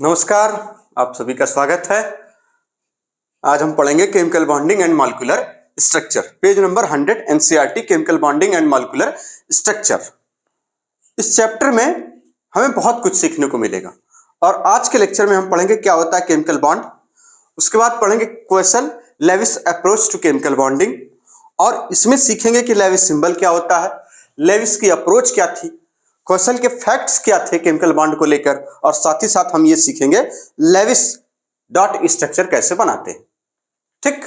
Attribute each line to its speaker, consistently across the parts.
Speaker 1: नमस्कार, आप सभी का स्वागत है। आज हम पढ़ेंगे chemical bonding and molecular structure, page number 100 NCERT chemical bonding and molecular structure. इस चैप्टर में हमें बहुत कुछ सीखने को मिलेगा और आज के लेक्चर में हम पढ़ेंगे क्या होता है केमिकल बॉन्ड। उसके बाद पढ़ेंगे question Lewis approach to chemical bonding और इसमें सीखेंगे कि लेविस सिंबल क्या होता है, लेविस की अप्रोच क्या थी, क्वेश्चन के फैक्ट्स क्या थे केमिकल बॉन्ड को लेकर, और साथ ही साथ हम ये सीखेंगे लेविस डॉट स्ट्रक्चर कैसे बनाते हैं। ठीक,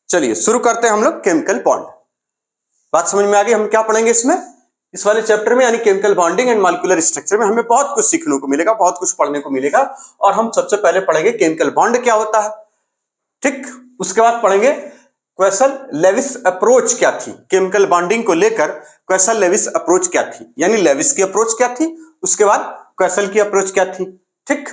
Speaker 1: चलिए शुरू करते हैं हम लोग केमिकल बॉन्ड। बात समझ में आ गई? हम क्या पढ़ेंगे इसमें, इस वाले चैप्टर में, यानी chemical bonding and molecular structure में हमें बहुत कुछ सीखने को मिलेगा, बहुत कुछ पढ़ने को मिलेगा। और हम सबसे पहले पढ़ेंगे केमिकल बॉन्ड क्या होता है। ठीक, उसके बाद पढ़ेंगे क्वेश्चन लेविस अप्रोच क्या थी केमिकल बॉन्डिंग को लेकर। क्वेश्चन लेविस अप्रोच क्या थी, यानी लेविस की अप्रोच क्या थी, उसके बाद क्वेश्चन की अप्रोच क्या थी। ठीक,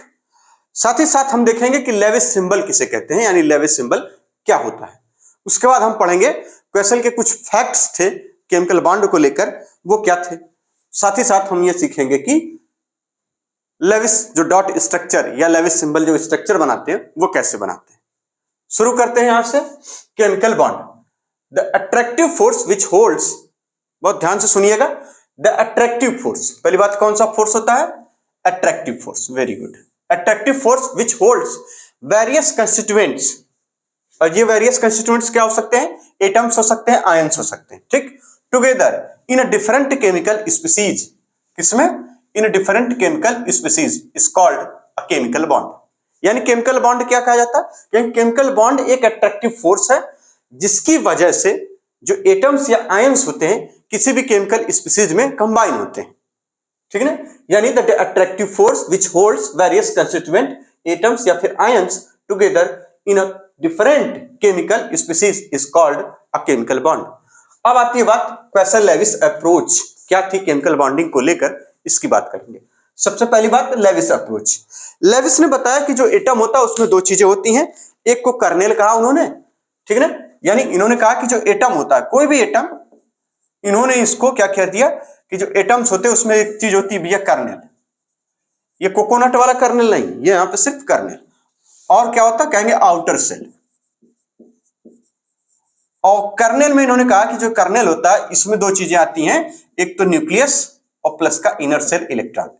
Speaker 1: साथ ही साथ हम देखेंगे कि लेविस सिंबल किसे कहते हैं, यानी लेविस सिंबल क्या होता है। उसके बाद हम पढ़ेंगे क्वेश्चन के कुछ फैक्ट्स थे केमिकल बॉन्ड को लेकर, वो क्या थे। साथ ही साथ हम ये सीखेंगे कि लेविस जो डॉट स्ट्रक्चर या लेविस सिंबल जो स्ट्रक्चर बनाते हैं वो कैसे बनाते हैं। शुरू करते हैं यहां से। Chemical bond, the attractive force which holds, बहुत ध्यान से सुनिएगा, द अट्रैक्टिव फोर्स, पहली बात कौन सा फोर्स होता है, attractive force. Very good, attractive force which holds various constituents, और ये वेरियस कंस्टिट्यूएंट्स क्या हो सकते हैं, एटम्स हो सकते हैं, आयंस हो सकते हैं। ठीक, together in a different chemical species, किसमें, in a different chemical species is called a chemical bond. यानी केमिकल बॉन्ड क्या कहा जाता है, केमिकल बॉन्ड एक अट्रैक्टिव फोर्स है जिसकी वजह से जो एटम्स या आयंस होते हैं किसी भी केमिकल स्पीसीज में कंबाइन होते हैं। ठीक है ना, यानी the attractive force which holds various constituent atoms या फिर ions together in a different chemical species is called a chemical bond. अब आती है बात क्वेश्चन लेविस अप्रोच क्या थी केमिकल बॉन्डिंग को लेकर, इसकी बात करेंगे। सबसे पहली बात लेविस अप्रोच। लेविस ने बताया कि जो एटम होता है उसमें दो चीजें होती हैं, एक को कर्नेल कहा उन्होंने, ठीक है ना, यानी इन्होंने कहा कि जो एटम होता है कोई भी एटम, इन्होंने इसको क्या कह दिया कि जो एटम्स होते हैं उसमें एक चीज होती है भैया कर्नेल। ये कोकोनट वाला कर्नेल नहीं, ये यहां पे सिर्फ कर्नेल। और क्या होता है, कहेंगे आउटर सेल। और कर्नेल में इन्होंने कहा कि जो कर्नेल होता है इसमें दो चीजें आती हैं, एक तो न्यूक्लियस और प्लस का inner cell electron.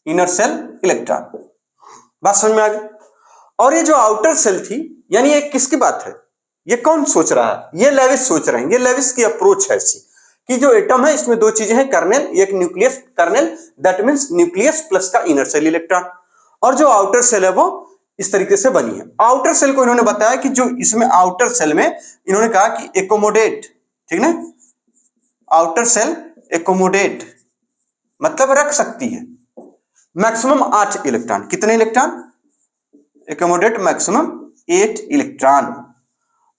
Speaker 1: Inner cell electron, बात समझ में आ गई। और ये जो आउटर सेल थी, यानी ये किसकी बात है, ये कौन सोच रहा है, ये लेविस सोच रहे हैं। ये लेविस की अप्रोच है ऐसी कि जो एटम है इसमें दो चीजें हैं, कर्नेल, एक nucleus kernel, that means nucleus plus का इनर सेल इलेक्ट्रॉन, और जो आउटर सेल है वो इस तरीके से बनी है। आउटर सेल को इन्होंने बताया कि जो इसमें आउटर सेल में इन्होंने कहा कि एकोमोडेट, ठीक ना, आउटर सेल एकोमोडेट मतलब रख सकती है मैक्सिमम 8 इलेक्ट्रॉन। कितने इलेक्ट्रॉन, एकोमोडेट मैक्सिमम 8 इलेक्ट्रॉन।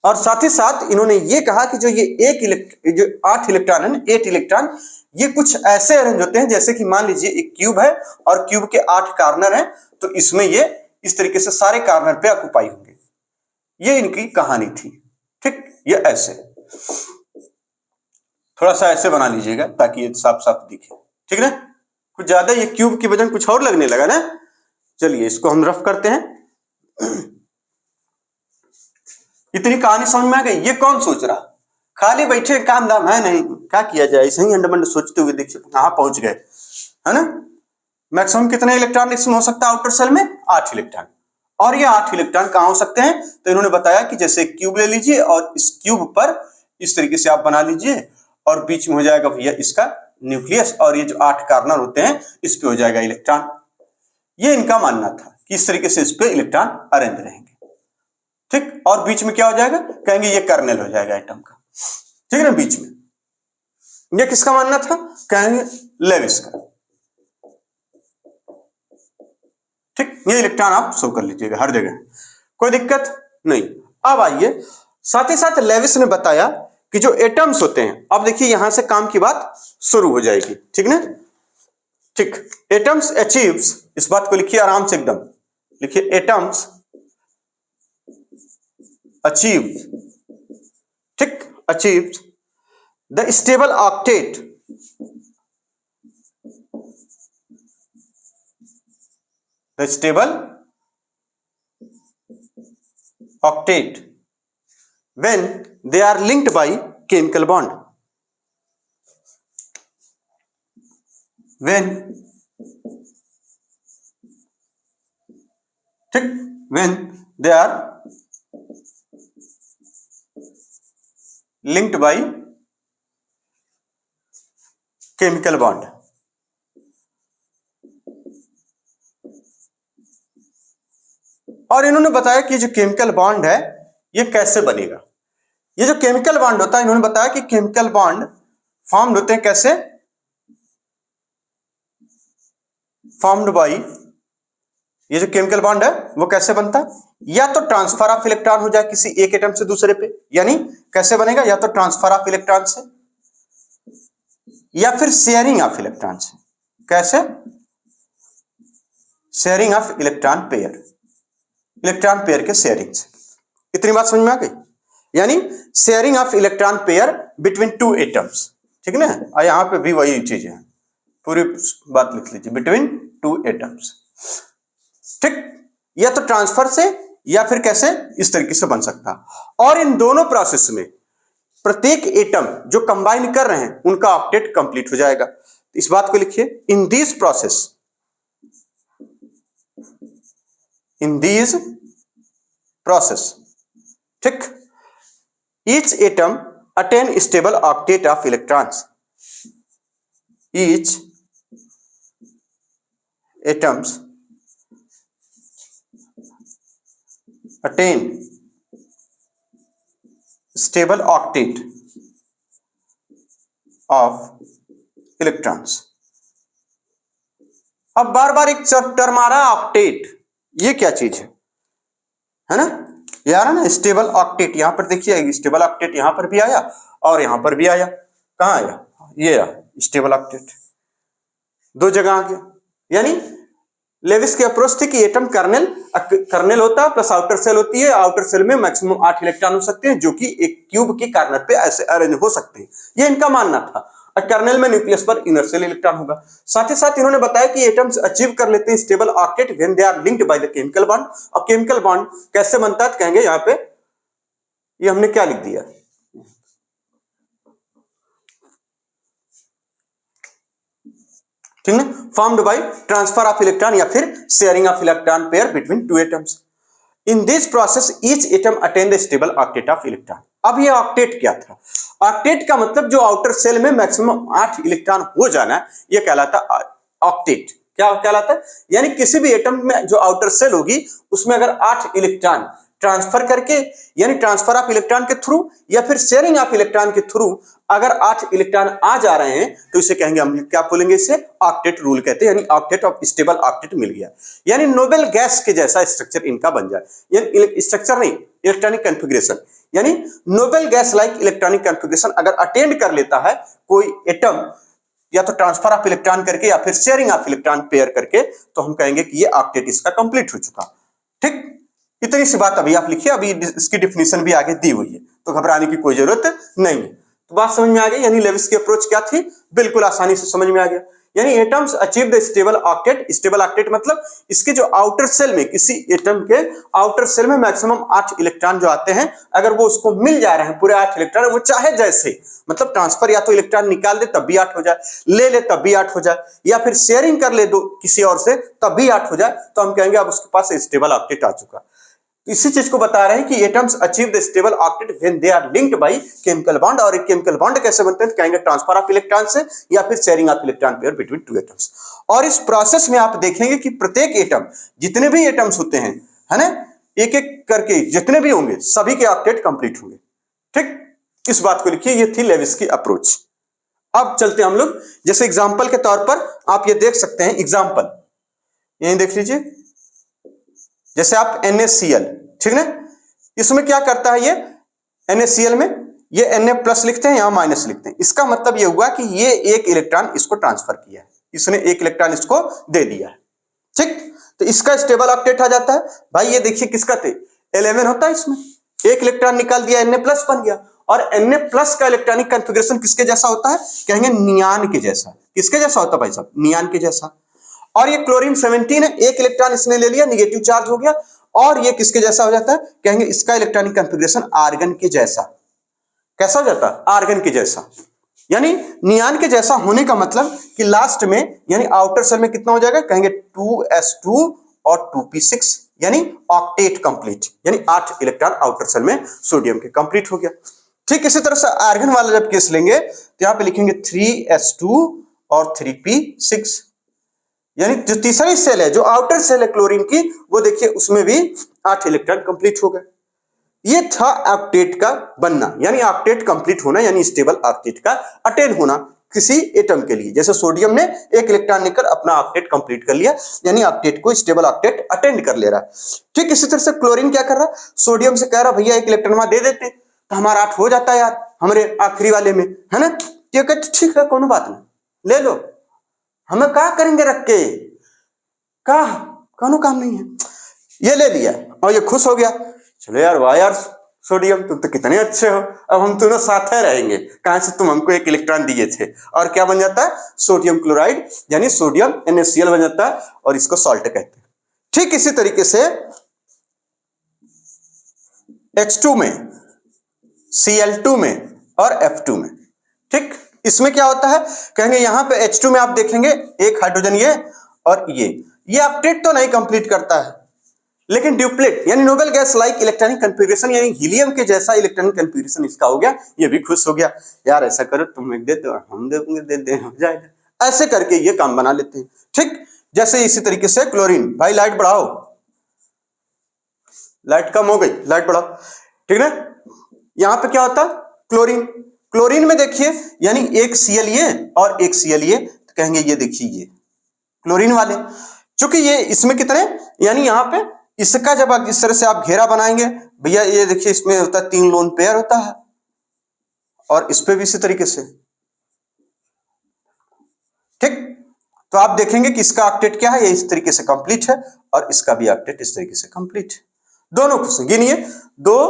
Speaker 1: और साथ ही साथ इन्होंने ये कहा कि जो ये जो 8 इलेक्ट्रॉन है, 8 इलेक्ट्रॉन, ये कुछ ऐसे अरेंज होते हैं जैसे कि मान लीजिए एक क्यूब है और क्यूब के 8 कार्नर हैं, तो इसमें ये इस तरीके से सारे कार्नर पे ऑक्युपाई होंगे। ये इनकी कहानी थी। ठीक, ये ऐसे थोड़ा सा ऐसे बना लीजिएगा ताकि ये साफ साफ दिखे, ठीक ना। कुछ ज्यादा ये क्यूब की वजह कुछ और लगने लगा ना। चलिए इसको हम रफ करते हैं। इतनी कहानी समझ में आ गई। ये कौन सोच रहा, खाली बैठे काम दाम है नहीं, क्या किया जाए, ऐसे ही अंडमंड सोचते हुए देखिए कहां पहुंच गए, है ना। मैक्सिमम कितने इलेक्ट्रॉन इसमें हो सकता है आउटर सेल में, 8 इलेक्ट्रॉन। और ये 8 इलेक्ट्रॉन कहां हो सकते हैं, तो इन्होंने बताया कि जैसे क्यूब ले लीजिए और इस क्यूब पर इस तरीके से आप बना लीजिए और बीच में हो जाएगा भैया इसका न्यूक्लियस, और ये जो 8 कार्नर होते हैं इस पे हो जाएगा इलेक्ट्रॉन। ये इनका मानना था कि इस तरीके से इस पे इलेक्ट्रॉन अरेंज रहेंगे। ठीक, और बीच में क्या हो जाएगा, कहेंगे ये कर्नेल हो जाएगा एटम का, ठीक है ना, बीच में। ये किसका मानना था, कहेंगे लेविस का। ठीक, ये इलेक्ट्रॉन आप शो कर लीजिएगा हर जगह, कोई दिक्कत नहीं। अब आइए, साथ ही साथ लेविस ने बताया कि जो एटम्स होते हैं, अब देखिए यहां से काम की बात शुरू हो जाएगी, ठीक ना। ठीक, एटम्स अचीव्स, इस बात को लिखिए आराम से एकदम, लिखिए एटम्स अचीव, ठीक, achieves the stable octet the stable octet when they are linked by chemical bond. When they are linked by chemical bond. और इन्होंने बताया कि जो केमिकल बॉन्ड है ये कैसे बनेगा। ये जो केमिकल बॉन्ड होता है, इन्होंने बताया कि केमिकल बॉन्ड फॉर्म्ड होते हैं कैसे, फॉर्म्ड बाय, ये जो केमिकल बॉन्ड है वो कैसे बनता है, या तो ट्रांसफर ऑफ इलेक्ट्रॉन हो जाए किसी एक एटम से दूसरे पे, यानी कैसे बनेगा, या तो ट्रांसफर ऑफ इलेक्ट्रॉन से या फिर शेयरिंग ऑफ इलेक्ट्रॉन से। कैसे? Sharing of electron pair, electron pair के शेयरिंग से। इतनी बात समझ में आ गई? यानी sharing of electron pair between two atoms, ठीक है ना। यहां पे भी वही चीज है, पूरी बात लिख लीजिए, बिटवीन टू एटम्स, ठीक। या तो ट्रांसफर से या फिर कैसे, इस तरीके से बन सकता। और इन दोनों प्रोसेस में प्रत्येक एटम जो कंबाइन कर रहे हैं उनका ऑक्टेट कंप्लीट हो जाएगा। इस बात को लिखिए, in this process, in this process, ठीक, each atom attain stable octet of electrons, each atoms attain stable octet of electrons। अब बार बार एक टर्म आ रहा है ऑक्टेट, ये क्या चीज है ना, ये आ रहा ना स्टेबल ऑक्टेट। यहां पर देखिए स्टेबल ऑक्टेट यहां पर भी आया और यहां पर भी आया। कहां आया? ये स्टेबल ऑक्टेट, दो जगह आ गया। यानी लेविस की अप्रोच थी कि एटम कर्नेल होता है प्लस आउटर सेल होती है। आउटर सेल में मैक्सिमम 8 इलेक्ट्रॉन हो सकते हैं जो कि एक क्यूब के कॉर्नर पे ऐसे अरेंज हो सकते हैं, ये इनका मानना था। और कर्नेल में न्यूक्लियस पर इनर सेल इलेक्ट्रॉन होगा। साथ ही साथ इन्होंने बताया कि एटम्स अचीव कर लेते हैं stable octet when they are linked by the chemical bond. और केमिकल बॉन्ड कैसे बनता है कहेंगे यहां पे, ये हमने क्या लिख दिया, ठीक है, formed by transfer of electron या फिर sharing of electron pair between two atoms. In this process each atom attain the stable octet of electron. अब ये ऑक्टेट क्या था? ऑक्टेट का मतलब जो आउटर सेल में मैक्सिमम 8 इलेक्ट्रॉन हो जाना, ये कहलाता ऑक्टेट। क्या कहलाता है? यानी किसी भी एटम में जो आउटर सेल होगी उसमें अगर 8 इलेक्ट्रॉन ट्रांसफर करके, यानी ट्रांसफर ऑफ इलेक्ट्रॉन के थ्रू या फिर शेयरिंग ऑफ इलेक्ट्रॉन के थ्रू अगर 8 इलेक्ट्रॉन आ जा रहे हैं तो इसे कहेंगे, हम क्या बोलेंगे, इसे ऑक्टेट रूल कहते हैं। यानी ऑक्टेट ऑफ स्टेबल ऑक्टेट मिल गया, यानी नोबेल गैस के जैसा स्ट्रक्चर इनका बन जाए। यानी स्ट्रक्चर नहीं, इलेक्ट्रॉनिक कॉन्फ़िगरेशन, यानी Nobel gas like electronic configuration अगर अटेंड कर लेता है कोई एटम, या तो ट्रांसफर ऑफ इलेक्ट्रॉन करके या फिर शेयरिंग ऑफ इलेक्ट्रॉन पेयर करके, तो हम कहेंगे कि ये ऑक्टेट इसका कंप्लीट हो चुका। ठीक, इतनी सी बात अभी आप लिखिए, अभी इसकी डिफिनीशन भी आगे दी हुई है तो घबराने की कोई जरूरत नहीं है। तो बात समझ में आ गई, यानी लेविस की अप्रोच क्या थी, बिल्कुल आसानी से समझ में आ गया। यानी atoms achieve the stable octet. Stable octet मतलब इसके जो आउटर सेल में, किसी एटम के आउटर सेल में मैक्सिमम 8 इलेक्ट्रॉन जो आते हैं, अगर वो उसको मिल जा रहे हैं पूरे 8 इलेक्ट्रॉन, वो चाहे जैसे, मतलब ट्रांसफर या तो इलेक्ट्रॉन निकाल दे तब भी 8 हो जाए, ले ले तब भी 8 हो जाए, या फिर शेयरिंग कर ले दो किसी और से तब भी 8 हो जाए, तो हम कहेंगे अब उसके पास स्टेबल ऑक्टेट आ चुका। इसी चीज को बता रहे हैं कि atoms achieve the stable octet when they are linked by chemical bond. और एक केमिकल बॉन्ड कैसे बनते हैं, कहेंगे ट्रांसफर ऑफ इलेक्ट्रॉन से या फिर sharing of electron pair between two atoms. और इस प्रोसेस में आप देखेंगे कि प्रत्येक एटम, जितने भी एटम्स होते हैं, है ना, एक एक करके जितने भी होंगे सभी के ऑक्टेट कंप्लीट होंगे। ठीक, इस बात को लिखिए, ये थी लेविस की अप्रोच। अब चलते हैं हम लोग, जैसे एग्जाम्पल के तौर पर आप ये देख सकते हैं, एग्जाम्पल यही देख लीजिए, जैसे आप NaCl, ठीक है, इसमें क्या करता है, ये NaCl में ये Na+ लिखते हैं, यहां माइनस लिखते हैं। इसका मतलब ये हुआ कि ये एक इलेक्ट्रॉन इसको ट्रांसफर किया है, इसने एक इलेक्ट्रॉन इसको दे दिया है। ठीक, तो इसका स्टेबल ऑक्टेट आ जाता है। भाई ये देखिए किसका थे, 11 होता है, इसमें एक इलेक्ट्रॉन निकाल दिया, Na+ बन गया। और Na+ का इलेक्ट्रॉनिक कॉन्फ़िगरेशन किसके जैसा होता है, कहेंगे नियान के जैसा। किसके जैसा होता है भाई साहब, नियान के जैसा। और ये क्लोरीन 17 है, एक इलेक्ट्रॉन इसने ले लिया, निगेटिव चार्ज हो गया, और ये किसके जैसा हो जाता है, कहेंगे इसका इलेक्ट्रॉनिक कॉन्फ़िगरेशन आर्गन के जैसा। कैसा हो जाता है, आर्गन के जैसा, यानी नियान के जैसा होने का मतलब कि लास्ट में यानी आउटर सेल में कितना हो जाएगा, कहेंगे 2s2 और 2p6, यानी ऑक्टेट कंप्लीट, यानी 8 इलेक्ट्रॉन आउटर सेल में सोडियम के कंप्लीट हो गया। ठीक इसी तरह से आर्गन वाला जब केस लेंगे तो यहां पे लिखेंगे 3s2 और 3p6, यानी जो तीसरी सेल है, जो आउटर सेल है क्लोरीन की, वो देखिए उसमें भी 8 इलेक्ट्रॉन कंप्लीट हो गए। ये था ऑक्टेट का बनना, यानी ऑक्टेट कंप्लीट होना, यानी स्टेबल ऑक्टेट का अटेन होना किसी एटम के लिए। जैसे सोडियम ने एक इलेक्ट्रॉन लेकर अपना ऑक्टेट कंप्लीट कर लिया, यानी ऑक्टेट को स्टेबल ऑक्टेट अटेंड कर ले रहा है। ठीक इसी तरह से क्लोरीन क्या कर रहा है, सोडियम से कह रहा भैया एक इलेक्ट्रॉन वहां दे देते तो हमारा 8 हो जाता है यार, हमारे आखिरी वाले में, है ना। ठीक है, कोनो बात नहीं, ले लो, हमें क्या करेंगे रख के, का कोनो काम नहीं है। ये ले लिया और ये खुश हो गया, चलो यार, वाह यार सोडियम, तुम तो कितने अच्छे हो, अब हम दोनों साथ ही रहेंगे, कहां से तुम हमको एक इलेक्ट्रॉन दिए थे। और क्या बन जाता है, सोडियम क्लोराइड, यानी सोडियम NaCl बन जाता है, और इसको सॉल्ट कहते हैं। ठीक इसी तरीके से H2 में, Cl2 में और F2 में, ठीक इसमें क्या होता है, कहेंगे यहां पे H2 में आप देखेंगे एक हाइड्रोजन ये और ये ऑक्टेट तो नहीं कंप्लीट करता है, लेकिन ड्यूप्लेट यानी Nobel gas like electronic configuration, यानी हीलियम के जैसा इलेक्ट्रॉनिक कॉन्फ़िगरेशन इसका हो गया। ये भी खुश हो गया, यार ऐसा करो तुम एक दे दो, हम दे हो जाएगा, ऐसे करके ये काम बना लेते हैं। ठीक जैसे इसी तरीके से क्लोरीन, भाई लाइट बढ़ाओ, लाइट कम हो गई, लाइट बढ़ाओ, ठीक है। यहां पे क्या होता है, क्लोरीन में देखिए, यानी एक Cl ये और एक Cl ये, तो कहेंगे ये देखिए ये क्लोरीन वाले, चूंकि ये इसमें कितने, यानी यहां पे इसका जब इस तरह से आप घेरा बनाएंगे भैया, ये देखिए इसमें होता है 3 लोन पेयर होता है, और इस पे भी इसी तरीके से। ठीक, तो आप देखेंगे कि इसका ऑक्टेट क्या है, ये इस तरीके से कंप्लीट है, और इसका भी ऑक्टेट इस तरीके से कंप्लीट है। दोनों खुश हैं, गिनिए, 2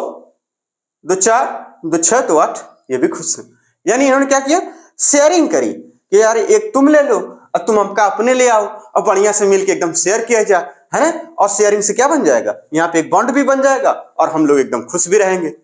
Speaker 1: 2 4 2 6 2 8, ये भी खुश है। यानी इन्होंने क्या किया, शेयरिंग करी कि यार एक तुम ले लो और तुम हमका अपने ले आओ, और बढ़िया से मिलके एकदम शेयर किया जाए, है ना। और शेयरिंग से क्या बन जाएगा, यहाँ पे एक बॉन्ड भी बन जाएगा, और हम लोग एकदम खुश भी रहेंगे।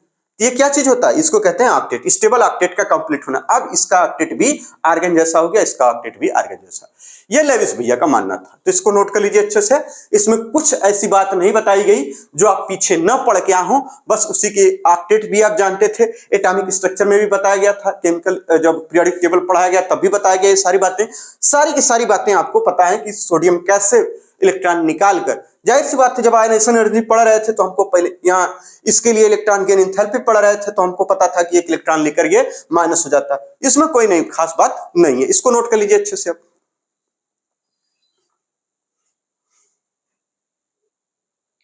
Speaker 1: ये क्या चीज होता है, इसको कहते हैं ऑक्टेट, स्टेबल ऑक्टेट का कंप्लीट होना। अब इसका ऑक्टेट भी आर्गन जैसा हो गया, इसका ऑक्टेट भी आर्गन जैसा। ये लेविस भैया का मानना था, तो इसको नोट कर लीजिए अच्छे से। इसमें कुछ ऐसी बात नहीं बताई गई जो आप पीछे न पढ़ के आ हो, बस उसी के ऑक्टेट भी आप जानते थे, एटॉमिक स्ट्रक्चर में भी बताया गया था, केमिकल जब पीरियोडिक टेबल पढ़ाया गया तब भी बताया गया, ये सारी बातें, सारी की सारी बातें आपको पता है कि सोडियम कैसे इलेक्ट्रॉन निकाल कर, जाहिर सी बात है जब आयनेशन एनर्जी पढ़ रहे थे तो हमको पहले यहाँ इसके लिए इलेक्ट्रॉन गेन एंथैल्पी पढ़ रहे थे, तो हमको पता था कि एक इलेक्ट्रॉन लेकर ये माइनस हो जाता है, इसमें कोई नहीं खास बात नहीं है, इसको नोट कर लीजिए अच्छे से।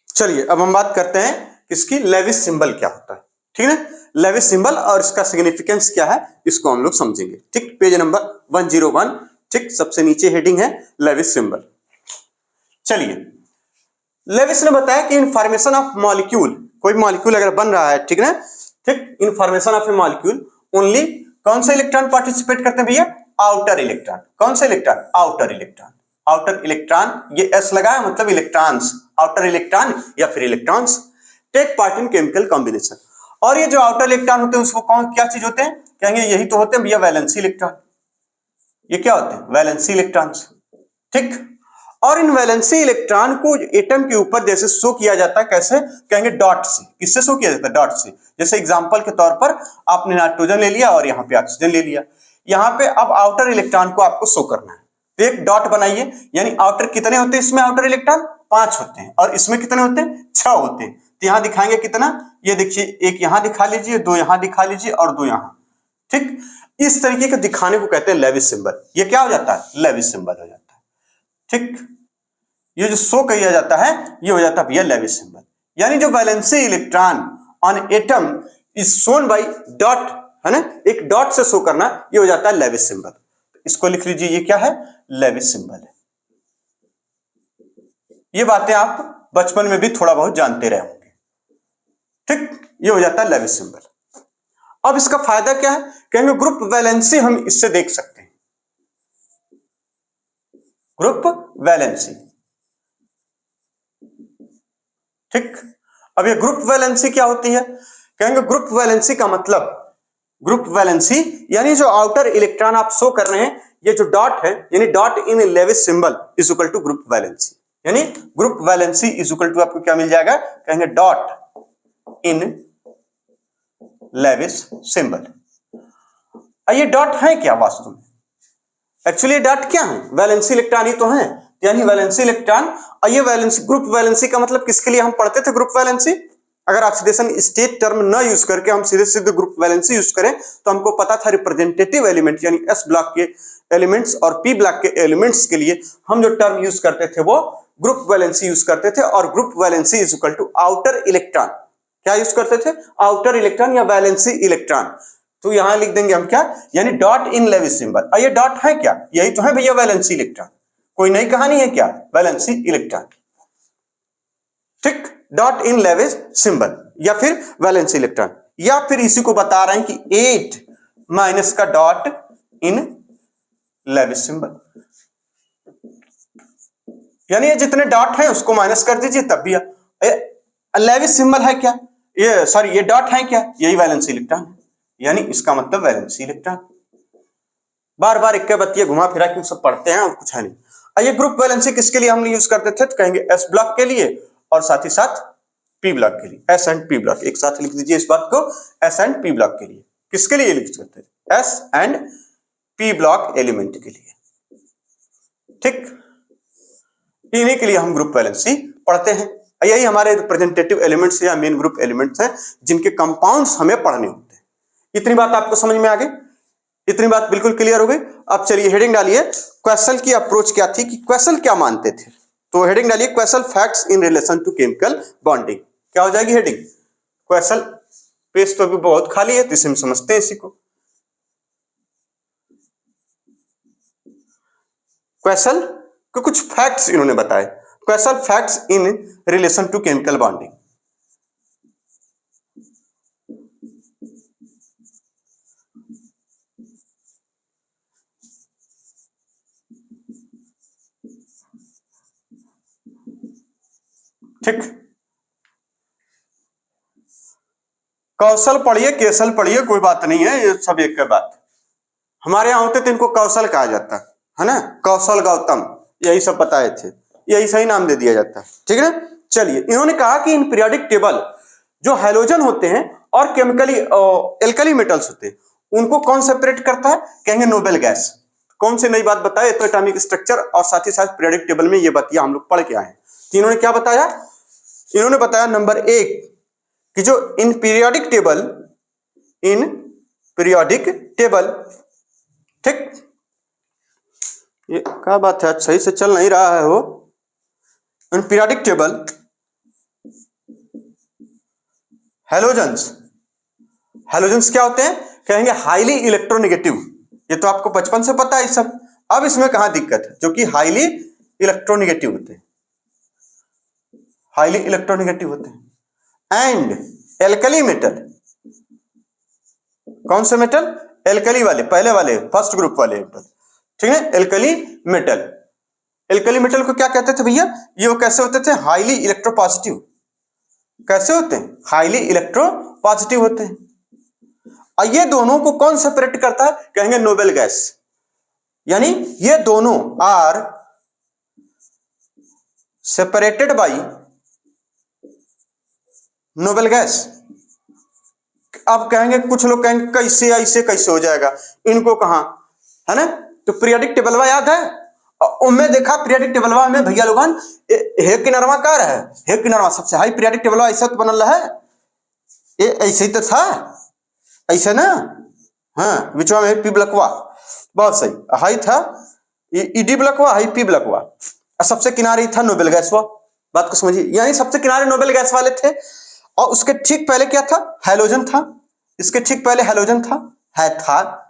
Speaker 1: चलिए अब हम बात करते हैं इसकी लेविस सिंबल क्या होता है, ठीक है। लेविस सिंबल और इसका सिग्निफिकेंस क्या है, इसको हम लोग समझेंगे। ठीक, पेज नंबर 101, ठीक, सबसे नीचे हेडिंग है लेविस सिंबल। चलिए, लेविस ने बताया कि इनफॉर्मेशन ऑफ मॉलिक्यूल, कोई मॉलिक्यूल अगर बन रहा है, ठीक है, ठीक, information of A molecule only कौन सा इलेक्ट्रॉन पार्टिसिपेट करते हैं भैया, आउटर इलेक्ट्रॉन। कौन सा electron, outer electron. Outer electron, ये एस लगाया मतलब इलेक्ट्रॉन्स, आउटर इलेक्ट्रॉन या फिर electrons take part in chemical combination. और ये जो आउटर इलेक्ट्रॉन होते हैं उसको कौन क्या चीज होते हैं, कहेंगे यही तो होते हैं भैया वैलेंसी इलेक्ट्रॉन। ये क्या होते हैं, वैलेंसी इलेक्ट्रॉन्स। ठीक, और इन वैलेंसी इलेक्ट्रॉन को एटम के ऊपर जैसे शो किया जाता है, कैसे, कहेंगे डॉट से। किससे शो किया जाता है, डॉट से। जैसे एग्जांपल के तौर पर आपने नाइट्रोजन ले लिया और यहाँ पे ऑक्सीजन ले लिया, यहाँ पे अब आउटर इलेक्ट्रॉन को आपको शो करना है, तो एक डॉट बनाइए, यानी आउटर कितने होते हैं इसमें, आउटर इलेक्ट्रॉन 5 होते हैं, और इसमें कितने होते हैं, 6 होते हैं। तो यहाँ दिखाएंगे कितना, ये देखिए एक यहाँ दिखा लीजिए, 2 यहाँ दिखा लीजिए और 2 यहाँ। ठीक, इस तरीके के दिखाने को कहते हैं लेविस सिंबल। ये क्या हो जाता है, लेविस सिंबल हो जाता है। ठीक, ये जो शो किया जाता है ये हो जाता है भैया लेविस सिंबल, यानी जो valency electron on atom is shown by dot, है ना, एक डॉट से शो करना, ये हो जाता है लेविस सिंबल। इसको लिख लीजिए, ये क्या है, लेविस सिंबल है। ये बातें आप बचपन में भी थोड़ा बहुत जानते रहे होंगे। ठीक, ये हो जाता है लेविस सिंबल। अब इसका फायदा क्या है, कहेंगे ग्रुप वैलेंसी हम इससे देख सकते हैं। Group valency. ठीक, अब ये ग्रुप वैलेंसी क्या होती है? कहेंगे ग्रुप वैलेंसी का मतलब, ग्रुप वैलेंसी यानी जो आउटर इलेक्ट्रॉन आप शो कर रहे हैं, ये जो डॉट है यानी dot in Lewis symbol is equal to group valency. यानी group valency is equal to आपको क्या मिल जाएगा? कहेंगे डॉट इन लेविस सिंबल। ये डॉट है क्या वास्तव में? एक्चुअली डॉट क्या है? वैलेंसी इलेक्ट्रॉन ही तो है, यानी वैलेंसी इलेक्ट्रॉन। ये वैलेंसी, ग्रुप वैलेंसी का मतलब किसके लिए हम पढ़ते थे ग्रुप वैलेंसी? अगर ऑक्सीडेशन स्टेट टर्म न यूज करके हम सीधे सीधे ग्रुप वैलेंसी यूज करें तो हमको पता था रिप्रेजेंटेटिव एलिमेंट यानी एस ब्लॉक के एलिमेंट्स और पी ब्लॉक के एलिमेंट्स के लिए हम जो टर्म यूज करते थे वो ग्रुप वैलेंसी यूज करते थे। और group valency is equal to outer electron. क्या यूज करते थे? आउटर इलेक्ट्रॉन या वैलेंसी इलेक्ट्रॉन। तो यहां लिख देंगे हम क्या, यानी डॉट इन लेविस सिंबल। ये डॉट है क्या? यही तो है भैया वैलेंसी इलेक्ट्रॉन, कोई नई कहानी है क्या? Valency electron. ठीक, डॉट इन लेविस सिंबल या फिर वैलेंसी इलेक्ट्रॉन, या फिर इसी को बता रहे हैं कि 8 माइनस का डॉट इन लेविस सिंबल, यानी ये जितने डॉट हैं उसको माइनस कर दीजिए तब भी लेविस सिंबल है क्या? ये सॉरी, ये डॉट है क्या? यही वैलेंसी इलेक्ट्रॉन है, यानी इसका मतलब वैलेंसी इलेक्ट्रॉन। बार बार इक्के बत्तियां घुमा फिरा के सब पढ़ते हैं और कुछ है नहीं। ये ग्रुप वैलेंसी किसके लिए हम यूज करते थे? तो कहेंगे एस ब्लॉक के लिए और साथ ही साथ पी ब्लॉक के लिए। एस एंड पी ब्लॉक एक साथ लिख दीजिए इस बात को, एस एंड पी ब्लॉक के लिए। किसके लिए यूज करते थे? S and P block element के लिए। ठीक, इन्हीं के लिए हम ग्रुप वैलेंसी पढ़ते हैं। यही हमारे रिप्रेजेंटेटिव एलिमेंट्स या मेन ग्रुप एलिमेंट्स हैं जिनके कंपाउंड्स हमें पढ़ने होते हैं। इतनी बात आपको समझ में आ गई? इतनी बात बिल्कुल क्लियर हो गई? अब चलिए हेडिंग डालिए, क्वेश्चन की अप्रोच क्या थी, कि क्वेश्चन क्या मानते थे। तो हेडिंग डालिए question facts in relation to chemical bonding. क्या हो जाएगी हेडिंग? क्वेश्चन। पेज तो अभी बहुत खाली है तो इसे हम समझते हैं इसी को। क्वेश्चन के कुछ फैक्ट्स इन्होंने बताए। Question facts in relation to chemical bonding. ठीक, कौशल पढ़िए केशल पढ़िए कोई बात नहीं है, ये सब एक बात। हमारे यहां होते थे इनको कौशल कहा जाता है ना, कौशल गौतम, यही सब बताए थे, यही सही नाम दे दिया जाता है। ठीक है ना। चलिए, इन्होंने कहा कि इन पीरियोडिक टेबल जो हैलोजन होते हैं और केमिकली एल्कली मेटल्स होते हैं उनको कौन सेपरेट करता है? कहेंगे नोबेल गैस। कौन सी नई बात बताए? तो एटॉमिक स्ट्रक्चर और साथ ही साथ पीरियोडिक टेबल में ये बातियां हम लोग पढ़ के आए हैं। तो इन्होंने क्या बताया? इन्होंने बताया नंबर 1 कि जो इन पीरियोडिक टेबल, ठीक, ये क्या बात है, सही से चल नहीं रहा है वो। इन पीरियोडिक टेबल हैलोजेंस क्या होते हैं? कहेंगे हाईली इलेक्ट्रोनेगेटिव। ये तो आपको बचपन से पता है सब। अब इसमें कहां दिक्कत है? जो कि हाईली इलेक्ट्रोनेगेटिव होते हैं, हाईली इलेक्ट्रोनेगेटिव होते हैं। एंड एल्कली मेटल, कौन से मेटल? एल्कली वाले, पहले वाले फर्स्ट ग्रुप वाले मेटल। ठीक है, एल्कली मेटल। एल्कली मेटल को क्या कहते थे भैया? ये वो कैसे होते थे? Highly electropositive. कैसे होते हैं? हाईली इलेक्ट्रोपॉजिटिव होते हैं। और ये दोनों को कौन सेपरेट करता है? कहेंगे नोबेल गैस। यानी ये दोनों are separated by noble gas. अब कहेंगे, कुछ लोग कहेंगे कैसे, ऐसे कैसे हो जाएगा, इनको कहां, है ना। तो पीरियोडिक टेबलवा याद है? उनमें देखा पीरियोडिक टेबलवा में भैया लोगन हे किनरवा का है, हे किनरवा सबसे हाई पीरियोडिक टेबलवा ऐसा तो बनल है, ये ऐसे ही तो था, ऐसे ना। हाँ, बीचवा में पी ब्लॉकवा, बहुत सही, हाई था ईडी ब्लॉकवा, हाई पी ब्लॉकवा, और सबसे किनारे था नोबेल गैसवा। बात को समझिए, यानी सबसे किनारे नोबेल गैस वाले थे। और उसके ठीक पहले क्या था? हैलोजन था। इसके ठीक पहले हैलोजन था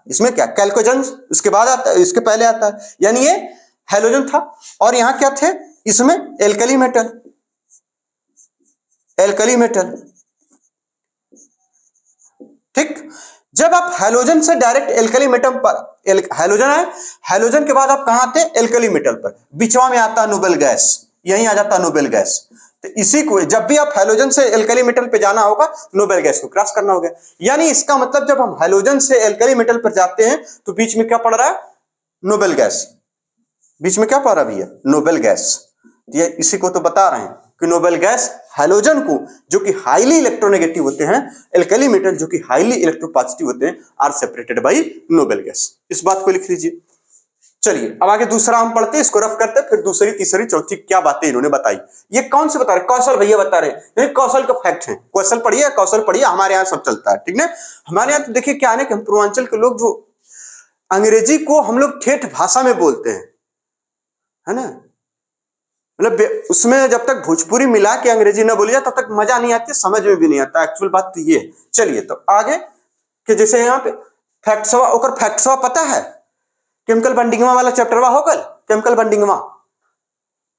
Speaker 1: इसमें क्या कैल्कोजन उसके बाद आता है, इसके पहले आता है, यानी ये हैलोजन था। और यहां क्या थे? इसमें एल्कली मेटल, ठीक। जब आप हैलोजन से डायरेक्ट एल्कली मेटल पर, हैलोजन है, हैलोजन के बाद आप कहां आते हैं, एल्कली मेटल पर, बीचवा में आता है नोबेल गैस, यहीं आ जाता है नोबेल गैस। तो इसी को जब भी आप हैलोजन से एल्कली मेटल पे जाना होगा, नोबेल गैस को क्रॉस करना होगा। यानी इसका मतलब जब हम हैलोजन से एल्कली मेटल पर जाते हैं तो बीच में क्या पड़ रहा है, नोबेल गैस। बीच में क्या पड़ रहा है भैया, नोबेल गैस। ये इसी को तो बता रहे हैं कि नोबेल गैस हैलोजन को जो कि हाईली इलेक्ट्रोनेगेटिव होते हैं, एल्कली मेटल जो कि हाईली इलेक्ट्रोपॉजिटिव होते हैं, are separated by noble gas. इस बात को लिख लीजिए। चलिए अब आगे दूसरा हम पढ़ते हैं, इसको रफ करते हैं, फिर दूसरी तीसरी चौथी क्या बातें इन्होंने बताई। ये कौन से बता रहे, कौशल भैया बता रहे हैं, ये कौशल का फैक्ट है। कौशल पढ़िए, कौशल पढ़िए, हमारे यहाँ सब चलता है, ठीक है। हमारे यहाँ तो देखिए क्या है कि हम पूर्वांचल के लोग जो अंग्रेजी को हम लोग ठेठ भाषा में बोलते हैं, है ना, मतलब उसमें जब तक भोजपुरी मिला के अंग्रेजी ना बोली जाए तब तक मजा नहीं आती, समझ में भी नहीं आता, एक्चुअल बात तो ये। चलिए तो आगे कि जैसे यहाँ पे फैक्ट्सवा, ओकर फैक्ट्सवा पता है, केमिकल बॉन्डिंगवा वाला चैप्टरवा हो गल, केमिकल बॉन्डिंगवा,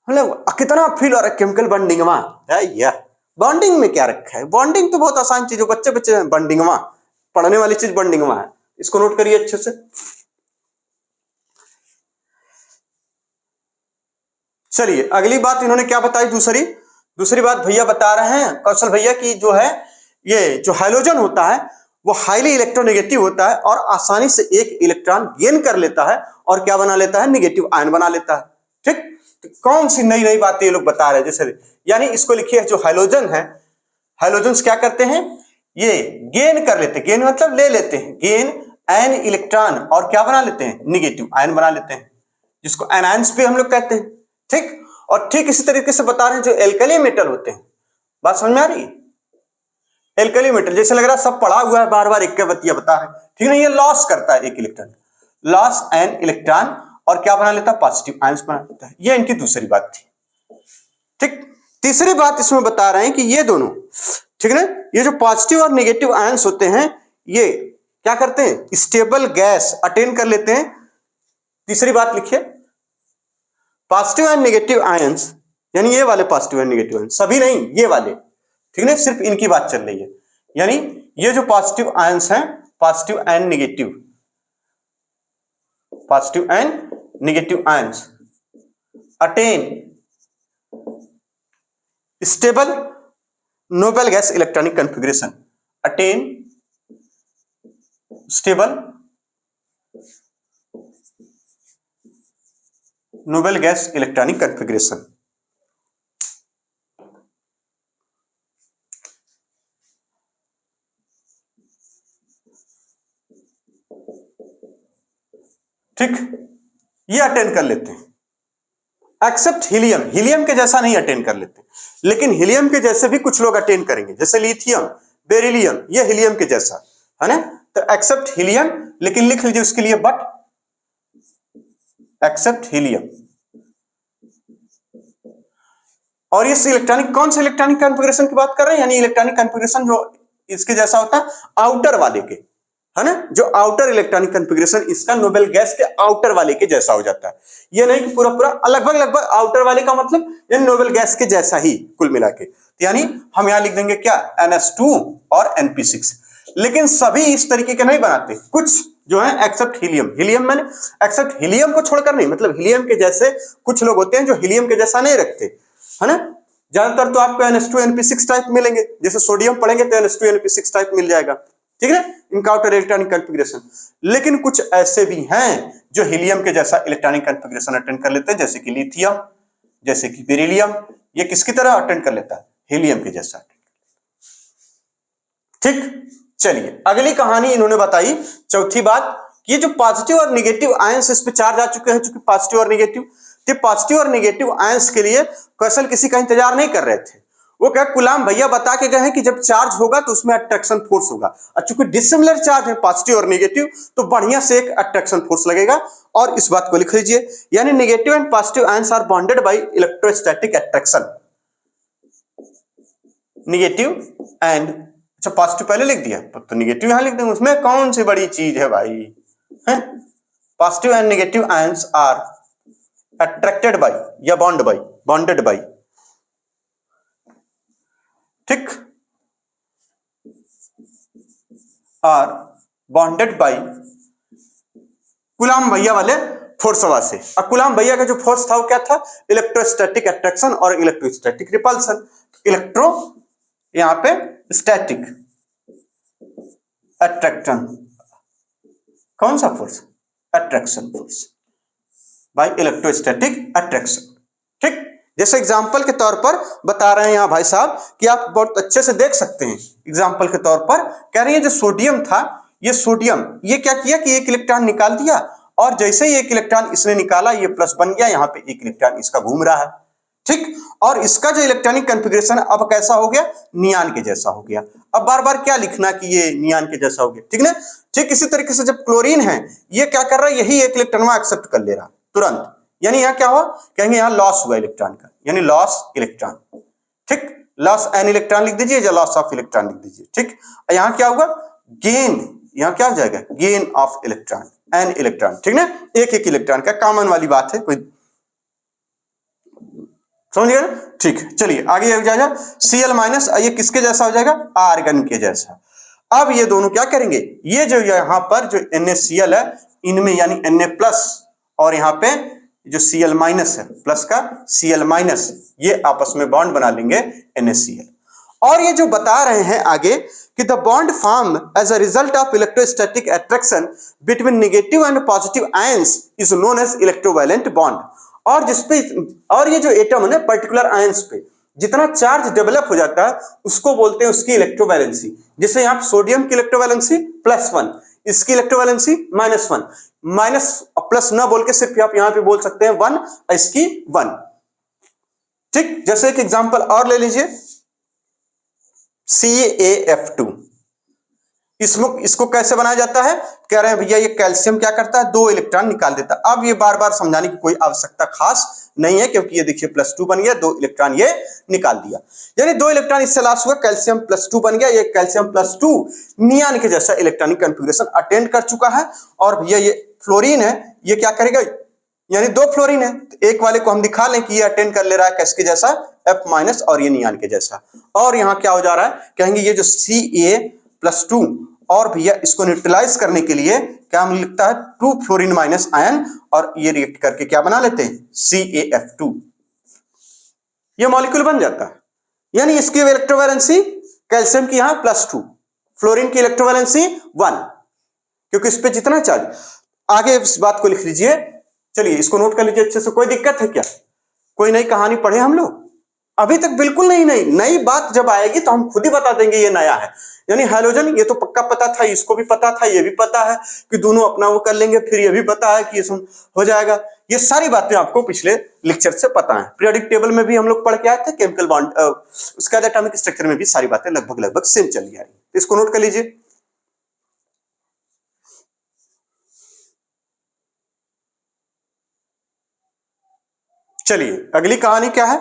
Speaker 1: मतलब कितना फील हो रहा है केमिकल बॉन्डिंगवा है यार। बॉन्डिंग में क्या रखा है, बॉन्डिंग तो बहुत आसान चीज है, बच्चे बच्चे बॉन्डिंगवा पढ़ने वाली चीज बॉन्डिंगवा है, इसको नोट करिए अच्छे से। चलिए अगली बात इन्होंने क्या बताई, दूसरी बात भैया बता रहे हैं कौशल भैया की, जो है ये जो हाइड्रोजन होता है वो हाईली इलेक्ट्रोनेगेटिव होता है और आसानी से एक इलेक्ट्रॉन गेन कर लेता है और क्या बना लेता है, नेगेटिव आयन बना लेता है। ठीक, तो कौन सी नई नई बातें ये लोग बता रहे हैं, जैसे यानी इसको लिखिए, जो हाइड्रोजन है, हाइड्रोजन क्या करते हैं, ये गेन कर लेते हैं, गेन मतलब ले लेते हैं, गेन एन इलेक्ट्रॉन और क्या बना लेते हैं, नेगेटिव आयन बना लेते हैं, जिसको एनायंस भी हम लोग कहते हैं। ठीक, और ठीक इसी तरीके से बता रहे हैं जो एल्कली मेटल होते हैं, बात समझ में आ रही है, एल्कली मेटल जैसे लग रहा है सब पढ़ा हुआ है, बार बार एक बतिया बता रहे हैं, ठीक नहीं, ये लॉस करता है एक इलेक्ट्रॉन, लॉस एन इलेक्ट्रॉन और क्या बना लेता है, पॉजिटिव आयंस बना लेता है। ये इनकी दूसरी बात थी। ठीक, तीसरी बात इसमें बता रहे हैं कि ये दोनों, ठीक है, ये जो पॉजिटिव और नेगेटिव आयंस होते हैं ये क्या करते हैं, स्टेबल गैस अटेन कर लेते हैं। तीसरी बात लिखिए, पॉजिटिव एंड नेगेटिव आयंस, यानी ये वाले पॉजिटिव एंड नेगेटिव आयंस, सभी नहीं, ये वाले, ठीक है, सिर्फ इनकी बात चल रही है। यानी ये जो पॉजिटिव आयंस हैं, positive and negative, positive and negative ions attain stable noble gas electronic configuration, attain stable noble gas electronic configuration. ठीक, ये अटेंड कर लेते हैं, एक्सेप्ट हीलियम, हीलियम के जैसा नहीं अटेंड कर लेते, लेकिन हीलियम के जैसे भी कुछ लोग अटेंड करेंगे, जैसे लिथियम, बेरिलियम, ये हीलियम के जैसा है ना, तो एक्सेप्ट हीलियम, लेकिन लिख लीजिए उसके लिए बट एक्सेप्ट हीलियम। और इस इलेक्ट्रॉनिक, कौन से इलेक्ट्रॉनिक कॉन्फ़िगरेशन की बात कर रहे हैं, यानी इलेक्ट्रॉनिक कॉन्फ़िगरेशन जो इसके जैसा होता है, आउटर वाले के, है ना, जो आउटर इलेक्ट्रॉनिक कॉन्फ़िगरेशन इसका नोबेल गैस के आउटर वाले के जैसा हो जाता है। ये नहीं कि पूरा पूरा, लगभग आउटर वाले का मतलब यानी नोबेल गैस के जैसा ही कुल मिला के, यानी हम यहां लिख देंगे क्या, NH2 और NP6। लेकिन सभी इस तरीके के नहीं बनाते, कुछ जो है एक्सेप्ट हीलियम, हीलियम मैंने एक्सेप्ट हीलियम को छोड़कर नहीं, मतलब हीलियम के जैसे कुछ लोग होते हैं जो हीलियम के जैसा नहीं रखते, है ना। ज्यादातर तो आपको NH2 NP6 टाइप मिलेंगे, जैसे सोडियम पढ़ेंगे तो NH2 NP6 टाइप मिल जाएगा, ठीक है, इनका आउटर इलेक्ट्रॉनिक कॉन्फ़िगरेशन। लेकिन कुछ ऐसे भी हैं जो हीलियम के जैसा इलेक्ट्रॉनिक कॉन्फ़िगरेशन अटेंड कर लेते हैं, जैसे कि लिथियम, जैसे कि बेरिलियम, ये किसकी तरह अटेंड कर लेता है, हीलियम के जैसा। ठीक, चलिए अगली कहानी इन्होंने बताई, चौथी बात, ये जो पॉजिटिव और नेगेटिव आयंस इस पे चार्ज आ चुके हैं, चूंकि पॉजिटिव और नेगेटिव, तो पॉजिटिव और नेगेटिव आयंस के लिए क्वेश्चन किसी का इंतजार नहीं कर रहे थे, वो क्या कुलाम भैया बता के गए हैं कि जब चार्ज होगा तो उसमें अट्रैक्शन फोर्स होगा, और चूंकि डिसिमिलर चार्ज है पॉजिटिव और नेगेटिव, तो बढ़िया से एक अट्रैक्शन फोर्स लगेगा। और इस बात को लिख लीजिए, यानी negative and positive ions are bonded by electrostatic attraction, negative and, अच्छा पॉजिटिव पहले लिख दिया तो नेगेटिव यहां लिख देंगे, उसमें कौन सी बड़ी चीज है भाई, है, positive and negative ions are attracted by या बॉन्डेड बाय, ठीक, आर बॉन्डेड बाई कूलाम भैया वाले फोर्सवा से। अब कूलाम भैया का जो फोर्स था वो क्या था, इलेक्ट्रोस्टैटिक अट्रैक्शन और इलेक्ट्रोस्टैटिक रिपल्सन। इलेक्ट्रो यहां पे स्टैटिक अट्रैक्शन, कौन सा force, attraction force by electrostatic attraction. ठीक, जैसे एग्जांपल के तौर पर बता रहे हैं यहां भाई साहब कि आप बहुत अच्छे से देख सकते हैं। एग्जांपल के तौर पर कह रही है जो सोडियम था, ये सोडियम ये क्या किया कि एक इलेक्ट्रॉन निकाल दिया, और जैसे ही एक इलेक्ट्रॉन इसने निकाला ये प्लस बन गया, यहां पे एक इलेक्ट्रॉन इसका घूम रहा है। ठीक, और इसका जो इलेक्ट्रॉनिक कॉन्फ़िगरेशन अब कैसा हो गया, नियान के जैसा हो गया। अब बार बार क्या लिखना कि ये नियान के जैसा हो गया, ठीक ना। ठीक इसी तरीके से जब क्लोरीन है, ये क्या कर रहा है, यही एक इलेक्ट्रॉन एक्सेप्ट कर ले रहा तुरंत, यानी यहां क्या हुआ, कहेंगे यहां लॉस हुआ इलेक्ट्रॉन का, यानी लॉस इलेक्ट्रॉन। ठीक, लॉस एन इलेक्ट्रॉन लिख दीजिए या लॉस ऑफ इलेक्ट्रॉन लिख दीजिए। ठीक, यहां क्या हुआ, गेन, यहां क्या हो जाएगा, gain of electron, an electron. ठीक ना, एक एक इलेक्ट्रॉन का, कॉमन वाली बात है, कोई समझ गए। ठीक, चलिए आगे जाएगा, Cl माइनस, ये किसके जैसा हो जाएगा, आर्गन के जैसा। अब ये दोनों क्या करेंगे, ये जो यहां पर जो NaCl है इनमें यानी Na प्लस और यहां पे जो Cl माइनस है प्लस का Cl माइनस, ये आपस में बॉन्ड बना लेंगे NaCl। और ये जो बता रहे हैं आगे कि the bond form as a result of electrostatic attraction between negative and positive ions is known as electrovalent bond. और जिसपे, और ये जो एटम है ना पर्टिकुलर आयंस पे जितना चार्ज डेवलप हो जाता है उसको बोलते हैं उसकी इलेक्ट्रोवैलेंसी। जैसे यहाँ सोडियम की इलेक्ट्रोवैलेंसी +1, इसकी इलेक्ट्रोवैलेंसी -1, माइनस प्लस ना बोल के सिर्फ आप यहां पे बोल सकते हैं 1, इसकी 1। ठीक, जैसे एक एग्जांपल और ले लीजिए, CaF2, इसको कैसे बनाया जाता है, कह रहे हैं भैया ये कैल्शियम क्या करता है, 2 इलेक्ट्रॉन निकाल देता है। अब ये बार बार समझाने की कोई आवश्यकता खास नहीं है, क्योंकि ये देखिए +2 बन गया, 2 इलेक्ट्रॉन ये निकाल दिया, यानी 2 इलेक्ट्रॉन इससे लॉस हुआ, कैल्शियम +2 बन गया, ये कैल्शियम +2 नियान के जैसा इलेक्ट्रॉनिक कॉन्फ़िगरेशन अटेंड कर चुका है। और भैया ये फ्लोरीन है, ये क्या करेगा, यानी 2 फ्लोरीन है, तो एक वाले को हम दिखा लें कि ये अटेंड कर ले रहा है किसके जैसा, F- और ये नियान के जैसा। और यहां क्या हो जा रहा है, कहेंगे ये जो Ca+2, और भैया इसको न्यूट्रलाइज करने के लिए क्या हम लिखता है 2 फ्लोरीन माइनस आयन, और ये रिएक्ट करके क्या बना लेते हैं CaF2, ये मॉलिक्यूल बन जाता है। यानी इसकी इलेक्ट्रोवैलेंसी कैल्शियम की यहां +2, फ्लोरीन की इलेक्ट्रोवैलेंसी 1, क्योंकि इस पे जितना चार्ज। आगे इस बात को लिख लीजिए, चलिए इसको नोट कर लीजिए अच्छे से। कोई दिक्कत है क्या, कोई नई कहानी पढ़े हम लोग, अभी तक बिल्कुल नहीं, नई बात जब आएगी तो हम खुद ही बता देंगे ये नया है। यानी हैलोजन ये तो पक्का पता था, इसको भी पता था, ये भी पता है कि दोनों अपना वो कर लेंगे, फिर ये भी पता है कि ये हो जाएगा। ये सारी बातें आपको पिछले लेक्चर से पता है, पीरियोडिक टेबल में भी हम लोग पढ़ के आए थे, केमिकल बॉन्ड उसके बाद एटॉमिक स्ट्रक्चर में भी सारी बातें लगभग सेम चली आ रही है। इसको नोट कर लीजिए। चलिए अगली कहानी क्या है,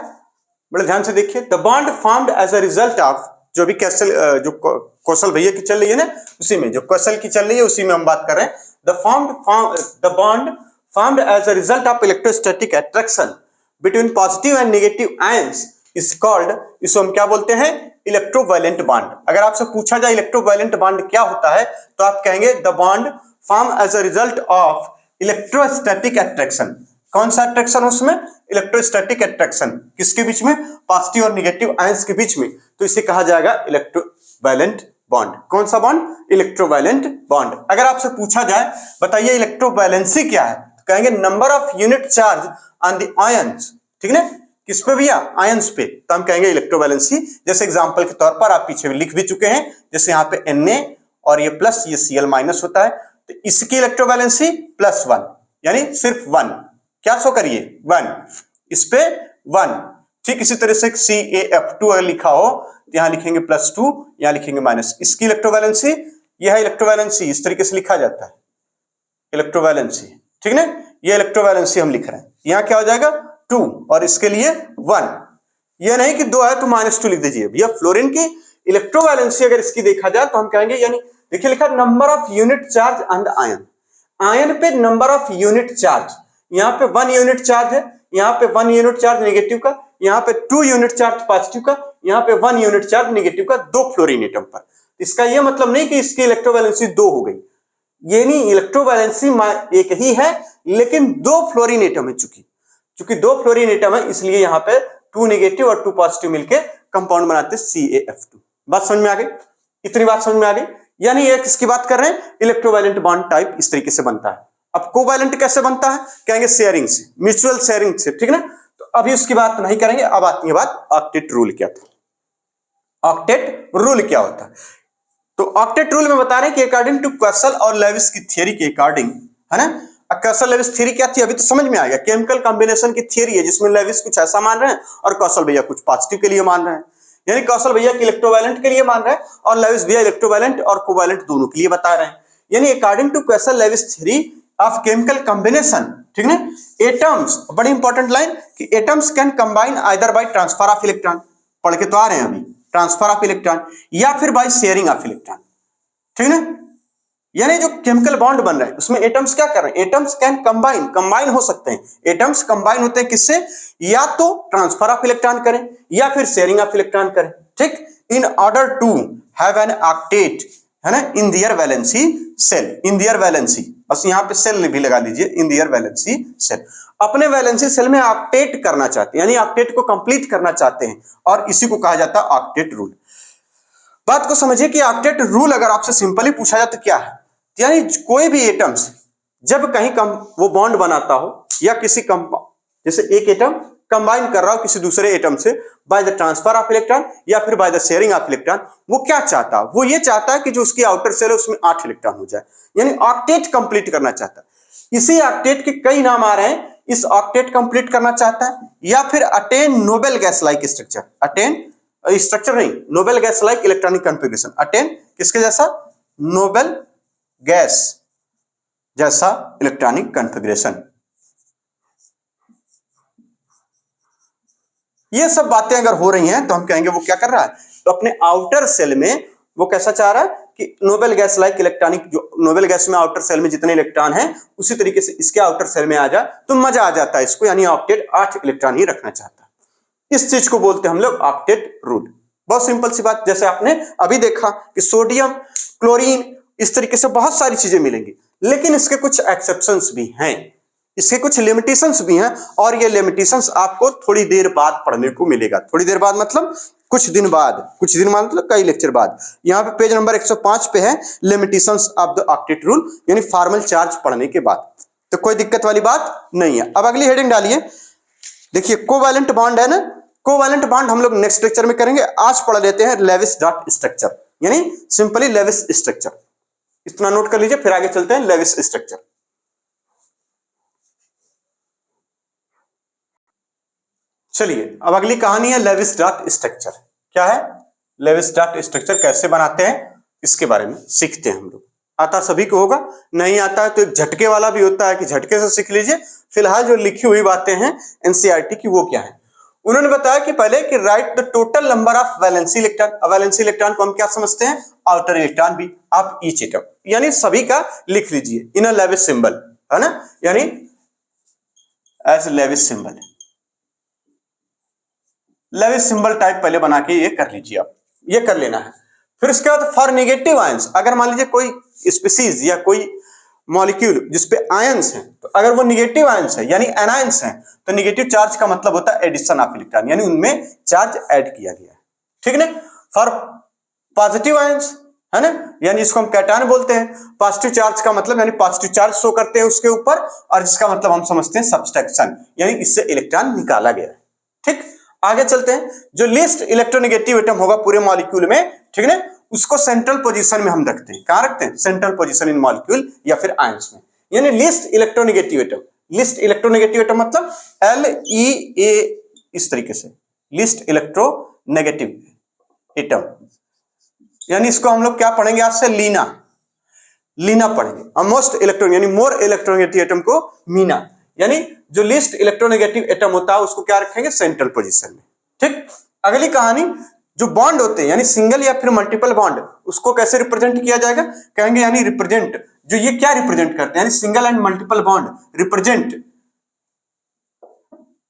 Speaker 1: बड़े ध्यान से देखिए। The bond formed as a result of, जो भी कैसल जो कौशल भैया की चल रही है ना, उसी में जो कौशल की चल रही है उसी में हम बात कर रहे हैं। The bond formed as a result of electrostatic attraction between positive and negative ions is called, इसको हम क्या बोलते हैं, इलेक्ट्रोवैलेंट बॉन्ड। अगर आपसे पूछा जाए इलेक्ट्रोवैलेंट बॉन्ड क्या होता है, तो आप कहेंगे the bond form as a result of electrostatic attraction. कौन सा अट्रैक्शन उसमें, इलेक्ट्रोस्टैटिक अट्रैक्शन, किसके बीच में, पॉजिटिव और नेगेटिव आयंस के बीच में, तो इसे कहा जाएगा इलेक्ट्रोवैलेंट बॉन्ड। कौन सा बॉन्ड, इलेक्ट्रोवैलेंट बॉन्ड। अगर आपसे पूछा जाए बताइए इलेक्ट्रोवैलेंसी क्या है, तो कहेंगे number of unit charge on the ions. ठीक है, किस पे भैया, आयंस पे, तो हम कहेंगे इलेक्ट्रोवैलेंसी। जैसे एग्जांपल के तौर पर आप पीछे लिख भी चुके हैं, जैसे यहाँ पे Na और ये प्लस, ये Cl- होता है, तो इसकी इलेक्ट्रोवैलेंसी +1, यानी सिर्फ 1, क्या शो करिए 1, इस पे 1। ठीक इसी तरह से CaF2 अगर लिखा हो तो यहां लिखेंगे +2, यहां लिखेंगे माइनस, इसकी इलेक्ट्रोवैलेंसी, यह है इलेक्ट्रोवैलेंसी, इस तरीके से लिखा जाता है इलेक्ट्रोवैलेंसी। ठीक ना, ये इलेक्ट्रोवैलेंसी हम लिख रहे हैं, यहां क्या हो जाएगा 2 और इसके लिए 1। यह नहीं कि 2 है तो -2 लिख दीजिए। भैया फ्लोरीन की इलेक्ट्रोवैलेंसी अगर इसकी देखा जाए तो हम कहेंगे, यानी देखिए लिखा number of unit charge on the ion, ion पे नंबर ऑफ यूनिट चार्ज, यहाँ पे 1 यूनिट चार्ज है, यहाँ पे 1 यूनिट चार्ज नेगेटिव का, यहाँ पे 2 यूनिट चार्ज पॉजिटिव का, यहाँ पे 1 यूनिट चार्ज नेगेटिव का, 2 फ्लोरीन एटम पर। इसका यह मतलब नहीं कि इसकी इलेक्ट्रोवैलेंसी 2 हो गई, यानी इलेक्ट्रोवैलेंसी एक ही है, लेकिन दो फ्लोरीन एटम है। चूंकि दो फ्लोरीन एटम है, इसलिए यहां पे 2 नेगेटिव और 2 पॉजिटिव मिलके कंपाउंड बनाते हैं CaF2। बात समझ में आ गई? इतनी बात समझ में आ गई। यानी एक इसकी बात कर रहे हैं, इलेक्ट्रोवैलेंट बॉन्ड टाइप इस तरीके से बनता है। अब कोवैलेंट कैसे बनता है? कहेंगे शेयरिंग से, म्यूचुअल शेयरिंग से, ठीक ना। तो अभी उसकी बात नहीं करेंगे। अब आती है बात ऑक्टेट रूल क्या था। ऑक्टेट रूल क्या होता है? तो ऑक्टेट रूल में बता रहे हैं कि अकॉर्डिंग टू कसल और लेविस की थियरी के अकॉर्डिंग, है ना। कसल लेविस थ्योरी क्या थी? अभी तो समझ में आ गया। केमिकल कॉम्बिनेशन की थ्योरी है जिसमें लेविस कुछ ऐसा मान रहे हैं और कौशल भैया कुछ पॉजिटिव के लिए मान रहे हैं। यानी कौशल भैया इलेक्ट्रोवैलेंट के लिए मान रहे हैं और लेविस भैया इलेक्ट्रोवैलेंट और कोवैलेंट दोनों के लिए बता रहे हैं। यानी according to Kossel Lewis theory of chemical combination, ठीक है, एटम्स, बड़ी इंपॉर्टेंट लाइन, कि atoms can combine either by transfer of electron, पढ़ के तो आ रहे हैं अभी, ट्रांसफर ऑफ इलेक्ट्रॉन, या फिर बाय शेयरिंग ऑफ इलेक्ट्रॉन, ठीक है। यानी जो केमिकल बॉन्ड बन रहा है उसमें एटम्स क्या कर रहे हैं? एटम्स कैन कंबाइन हो सकते हैं। एटम्स कंबाइन होते हैं किससे? या तो ट्रांसफर ऑफ इलेक्ट्रॉन करें या फिर शेयरिंग ऑफ इलेक्ट्रॉन करें, ठीक, in order to have an octet, है ना, in their valency shell. In their valency, बस यहां पे सेल भी लगा लीजिए, इन देयर वैलेंसी सेल। अपने वैलेंसी सेल में ऑक्टेट करना चाहते हैं, यानी ऑक्टेट को कंप्लीट करना चाहते हैं, और इसी को कहा जाता है ऑक्टेट रूल। बात को समझिए कि ऑक्टेट रूल अगर आपसे सिंपली पूछा जाए तो क्या है? यानी कोई भी एटम्स जब कहीं वो बॉन्ड बनाता हो या किसी जैसे एक एटम कंबाइन कर रहा हो किसी दूसरे एटम से by the transfer of electron या फिर by the sharing of electron, वो क्या चाहता है? वो ये चाहता है कि जो उसकी आउटर सेल है उसमें 8 इलेक्ट्रॉन हो जाए, यानी ऑक्टेट कंप्लीट करना चाहता है। इसी ऑक्टेट के कई नाम आ रहे हैं। इस ऑक्टेट कंप्लीट करना चाहता है, या फिर attain noble gas like structure, attain structure नहीं, noble gas like electronic configuration, attain किसके जैसा? नोबेल गैस जैसा इलेक्ट्रॉनिक कॉन्फ़िगरेशन। ये सब बातें अगर हो रही हैं तो हम कहेंगे वो क्या कर रहा है? तो अपने आउटर सेल में वो कैसा चाह रहा है कि नोबेल गैस लाइक इलेक्ट्रॉनिक, जो नोबेल गैस में आउटर सेल में जितने इलेक्ट्रॉन हैं उसी तरीके से इसके आउटर सेल में आ जाए तो मजा आ जाता है इसको, यानी ऑक्टेट 8 इलेक्ट्रॉन ही रखना चाहता है। इस चीज को बोलते हैं हम लोग ऑक्टेट रूल। बहुत सिंपल सी बात, जैसे आपने अभी देखा कि सोडियम, क्लोरीन, इस तरीके से बहुत सारी चीजें मिलेंगी, लेकिन इसके कुछ एक्सेप्शंस भी हैं, इसके कुछ लिमिटेशंस भी हैं, और ये लिमिटेशंस आपको थोड़ी देर बाद पढ़ने को मिलेगा। थोड़ी देर बाद मतलब कुछ दिन बाद, कुछ दिन बाद मतलब कई लेक्चर बाद। यहाँ पे पेज नंबर 105 पे है limitations of the octet rule, यानी फॉर्मल चार्ज पढ़ने के बाद, तो कोई दिक्कत वाली बात नहीं है। अब अगली हेडिंग डालिए, देखिए कोवैलेंट बॉन्ड है ना, कोवैलेंट बॉन्ड हम लोग नेक्स्ट लेक्चर में करेंगे। आज पढ़ लेते हैं लेविस डॉट स्ट्रक्चर, यानी सिंपली लेविस स्ट्रक्चर। इतना नोट कर लीजिए, फिर आगे चलते हैं लेविस स्ट्रक्चर। चलिए अब अगली कहानी है लेविस डॉट स्ट्रक्चर। क्या है लेविस डॉट स्ट्रक्चर, कैसे बनाते हैं इसके बारे में सीखते हैं हम लोग। आता सभी को होगा, नहीं आता है तो एक झटके वाला भी होता है कि झटके से सीख लीजिए। फिलहाल जो लिखी हुई बातें हैं एनसीईआरटी की वो क्या है, उन्होंने बताया कि पहले कि right the total number of valency electron. Valency electron को हम क्या समझते हैं? आउटर इलेक्ट्रॉन भी ऑफ ईच एटम, यानी सभी का लिख लीजिए इन अ लेविस सिंबल, है ना, यानी एज लेविस सिंबल है। लेविस सिंबल टाइप पहले बना के ये कर लीजिए, आप ये कर लेना है। फिर उसके बाद फॉर नेगेटिव आयंस, अगर मान लीजिए कोई स्पीसीज या कोई मॉलिक्यूल जिसपे आयंस हैं, तो अगर वो नेगेटिव आयंस है यानी एनायंस हैं, तो नेगेटिव चार्ज का मतलब होता है एडिशन ऑफ इलेक्ट्रॉन, यानी उनमें चार्ज ऐड किया गया है, ठीक है ना। फॉर पॉजिटिव आयंस, है ना, यानी इसको हम कैटायन बोलते हैं। पॉजिटिव चार्ज का मतलब यानी पॉजिटिव चार्ज शो करते हैं उसके ऊपर, और जिसका मतलब हम समझते हैं सब्सट्रैक्शन, यानी इससे इलेक्ट्रॉन निकाला गया है, ठीक। आगे चलते हैं, जो लीस्ट इलेक्ट्रोनेगेटिव एटम होगा पूरे मॉलिक्यूल में, ठीक है ना, उसको सेंट्रल पोजीशन में हम रखते हैं। कहां रखते हैं? सेंट्रल पोजीशन इन मॉलिक्यूल या फिर आयंस में, यानी least electronegative atom. Least electronegative atom मतलब LEA, इस तरीके से लीस्ट इलेक्ट्रोनेगेटिव एटम, यानी इसको हम लोग क्या पढ़ेंगे आज से? लीना पढ़ेंगे। मोस्ट इलेक्ट्रॉन यानी मोर इलेक्ट्रोनेगेटिव एटम को मीना, यानी जो लीस्ट इलेक्ट्रोनेगेटिव एटम होता है उसको क्या रखेंगे? सेंट्रल पोजीशन में, ठीक। अगली कहानी, जो बॉन्ड होते हैं यानी सिंगल या फिर मल्टीपल बॉन्ड, उसको कैसे रिप्रेजेंट किया जाएगा? कहेंगे यानी रिप्रेजेंट, जो ये क्या रिप्रेजेंट करते हैं, यानी single and multiple bond represent,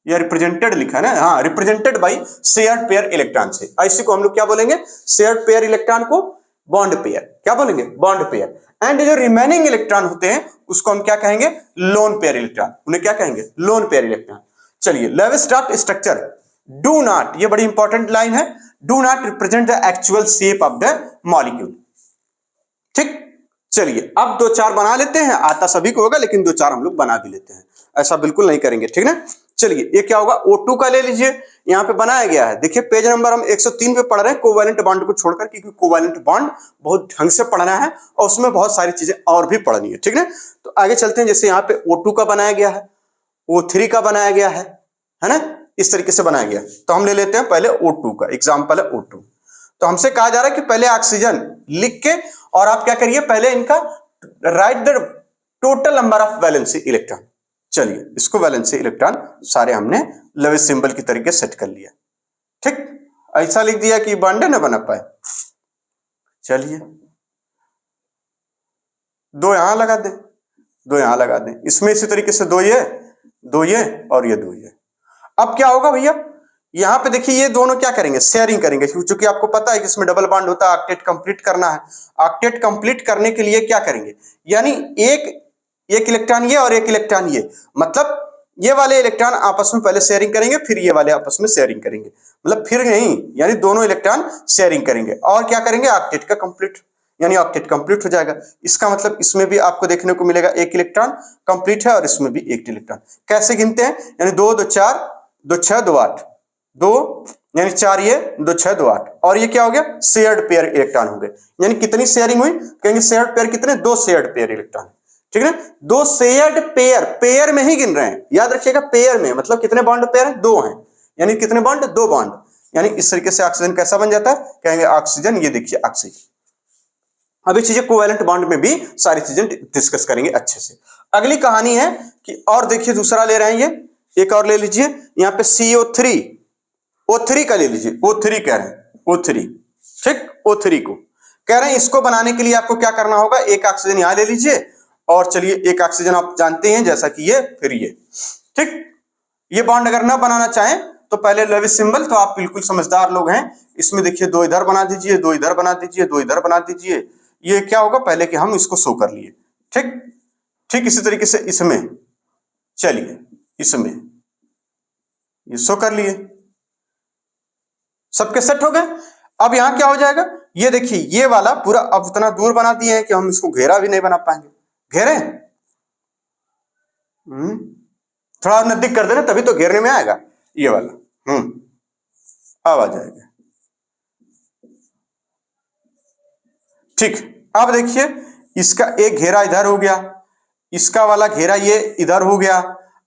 Speaker 1: या रिप्रेजेंटेड लिखा है ना, हाँ, represented by shared pair electron से। इसी को हम लोग क्या बोलेंगे? शेयर्ड पेयर इलेक्ट्रॉन को बॉन्ड पेयर, क्या बोलेंगे, बॉन्ड पेयर। एंड जो रिमेनिंग इलेक्ट्रॉन होते हैं उसको हम क्या कहेंगे, लोन पेयर इलेक्ट्रॉन, उन्हें क्या कहेंगे, लोन पेयर इलेक्ट्रॉन। चलिए Lewis draft structure do not, ये बड़ी इंपॉर्टेंट लाइन है, do not represent the actual shape of the molecule. ठीक, चलिए अब दो चार बना लेते हैं, आता सभी को होगा लेकिन दो चार हम लोग बना भी लेते हैं, ऐसा बिल्कुल नहीं करेंगे, ठीक ना। चलिए ये क्या होगा, O2 का ले लीजिए, यहाँ पे बनाया गया है, देखिए पेज नंबर हम 103 पे पढ़ रहे हैं, कोवैलेंट बॉन्ड को छोड़कर, क्योंकि कोवैलेंट बॉन्ड बहुत ढंग से पढ़ना है और उसमें बहुत सारी चीजें और भी पढ़नी है, ठीक ना। तो आगे चलते हैं, जैसे यहाँ पे O2 का बनाया गया है, O3 का बनाया गया है ना, इस तरीके से बनाया गया। तो हम ले लेते हैं पहले O2 का, एग्जाम्पल है O2। तो हमसे कहा जा रहा है कि पहले ऑक्सीजन लिख के और आप क्या करिए, पहले इनका right the total number of valency electron. चलिए इसको वैलेंसी इलेक्ट्रॉन सारे हमने लेविस सिंबल की तरीके सेट कर लिया, ठीक, ऐसा लिख दिया कि बॉन्ड ना बना पाए। चलिए दो यहां लगा दें, दो यहां लगा दें, इसमें इसी तरीके से दो ये और ये दो ये। अब क्या होगा भैया, यहां पे देखिए ये दोनों क्या करेंगे, शेयरिंग करेंगे, क्योंकि आपको पता है कि इसमें डबल बॉन्ड होता है, ऑक्टेट कंप्लीट करना है। ऑक्टेट कंप्लीट करने के लिए क्या करेंगे, यानी एक इलेक्ट्रॉन ये और एक इलेक्ट्रॉन ये, मतलब ये वाले इलेक्ट्रॉन आपस में पहले शेयरिंग करेंगे, फिर ये वाले आपस में शेयरिंग करेंगे, मतलब फिर नहीं, यानी दोनों इलेक्ट्रॉन शेयरिंग करेंगे और क्या करेंगे, ऑक्टेट का कंप्लीट, यानी ऑक्टेट कंप्लीट हो जाएगा। इसका मतलब इसमें भी आपको देखने को मिलेगा एक इलेक्ट्रॉन कंप्लीट है और इसमें भी एक इलेक्ट्रॉन। कैसे गिनते हैं, यानी 2 2 4 2 6 2 8, 2 यानी 4 ये 2 6 2 8, और ये क्या हो गया, शेयर्ड पेयर इलेक्ट्रॉन हो गए। यानी कितनी शेयरिंग हुई, कहेंगे शेयर्ड पेयर कितने, 2 शेयर्ड पेयर इलेक्ट्रॉन, ठीक है ना, 2 शेयर्ड पेयर, पेयर में ही गिन रहे हैं, याद रखिएगा पेयर में, मतलब कितने बॉन्ड पेयर हैं, 2 हैं, यानी कितने बॉन्ड, 2 बॉन्ड। यानी इस तरीके से ऑक्सीजन कैसा बन जाता है, कहेंगे ऑक्सीजन, ये देखिए ऑक्सीजन। अभी चीजें कोवैलेंट बॉन्ड में भी सारी चीजें डिस्कस करेंगे अच्छे से। अगली कहानी है कि, और देखिए दूसरा ले रहे हैं, ये एक और ले लीजिए, यहाँ पे CO3, O3 का ले लीजिए, O3 कह रहे हैं, O3, ठीक, O3 को कह रहे हैं, इसको बनाने के लिए आपको क्या करना होगा, एक ऑक्सीजन यहां ले लीजिए और चलिए एक ऑक्सीजन आप जानते हैं जैसा कि ये, फिर ये, ठीक। ये बॉन्ड अगर ना बनाना चाहें तो पहले लेविस सिंबल, तो आप बिल्कुल समझदार लोग हैं, इसमें देखिए 2 इधर बना दीजिए, 2 इधर बना दीजिए, 2 इधर बना दीजिए। ये क्या होगा, पहले कि हम इसको शो कर लिए, ठीक, ठीक इसी तरीके से इसमें, चलिए इसमें ये शो कर लिए, सबके सेट हो गए। अब यहां क्या हो जाएगा, ये देखिए ये वाला पूरा अब उतना दूर बना दिए हैं कि हम इसको घेरा भी नहीं बना पाएंगे, घेरे थोड़ा नजदीक कर देना तभी तो घेरने में आएगा, ये वाला अब आ जाएगा, ठीक। अब देखिए इसका एक घेरा इधर हो गया, इसका वाला घेरा ये इधर हो गया।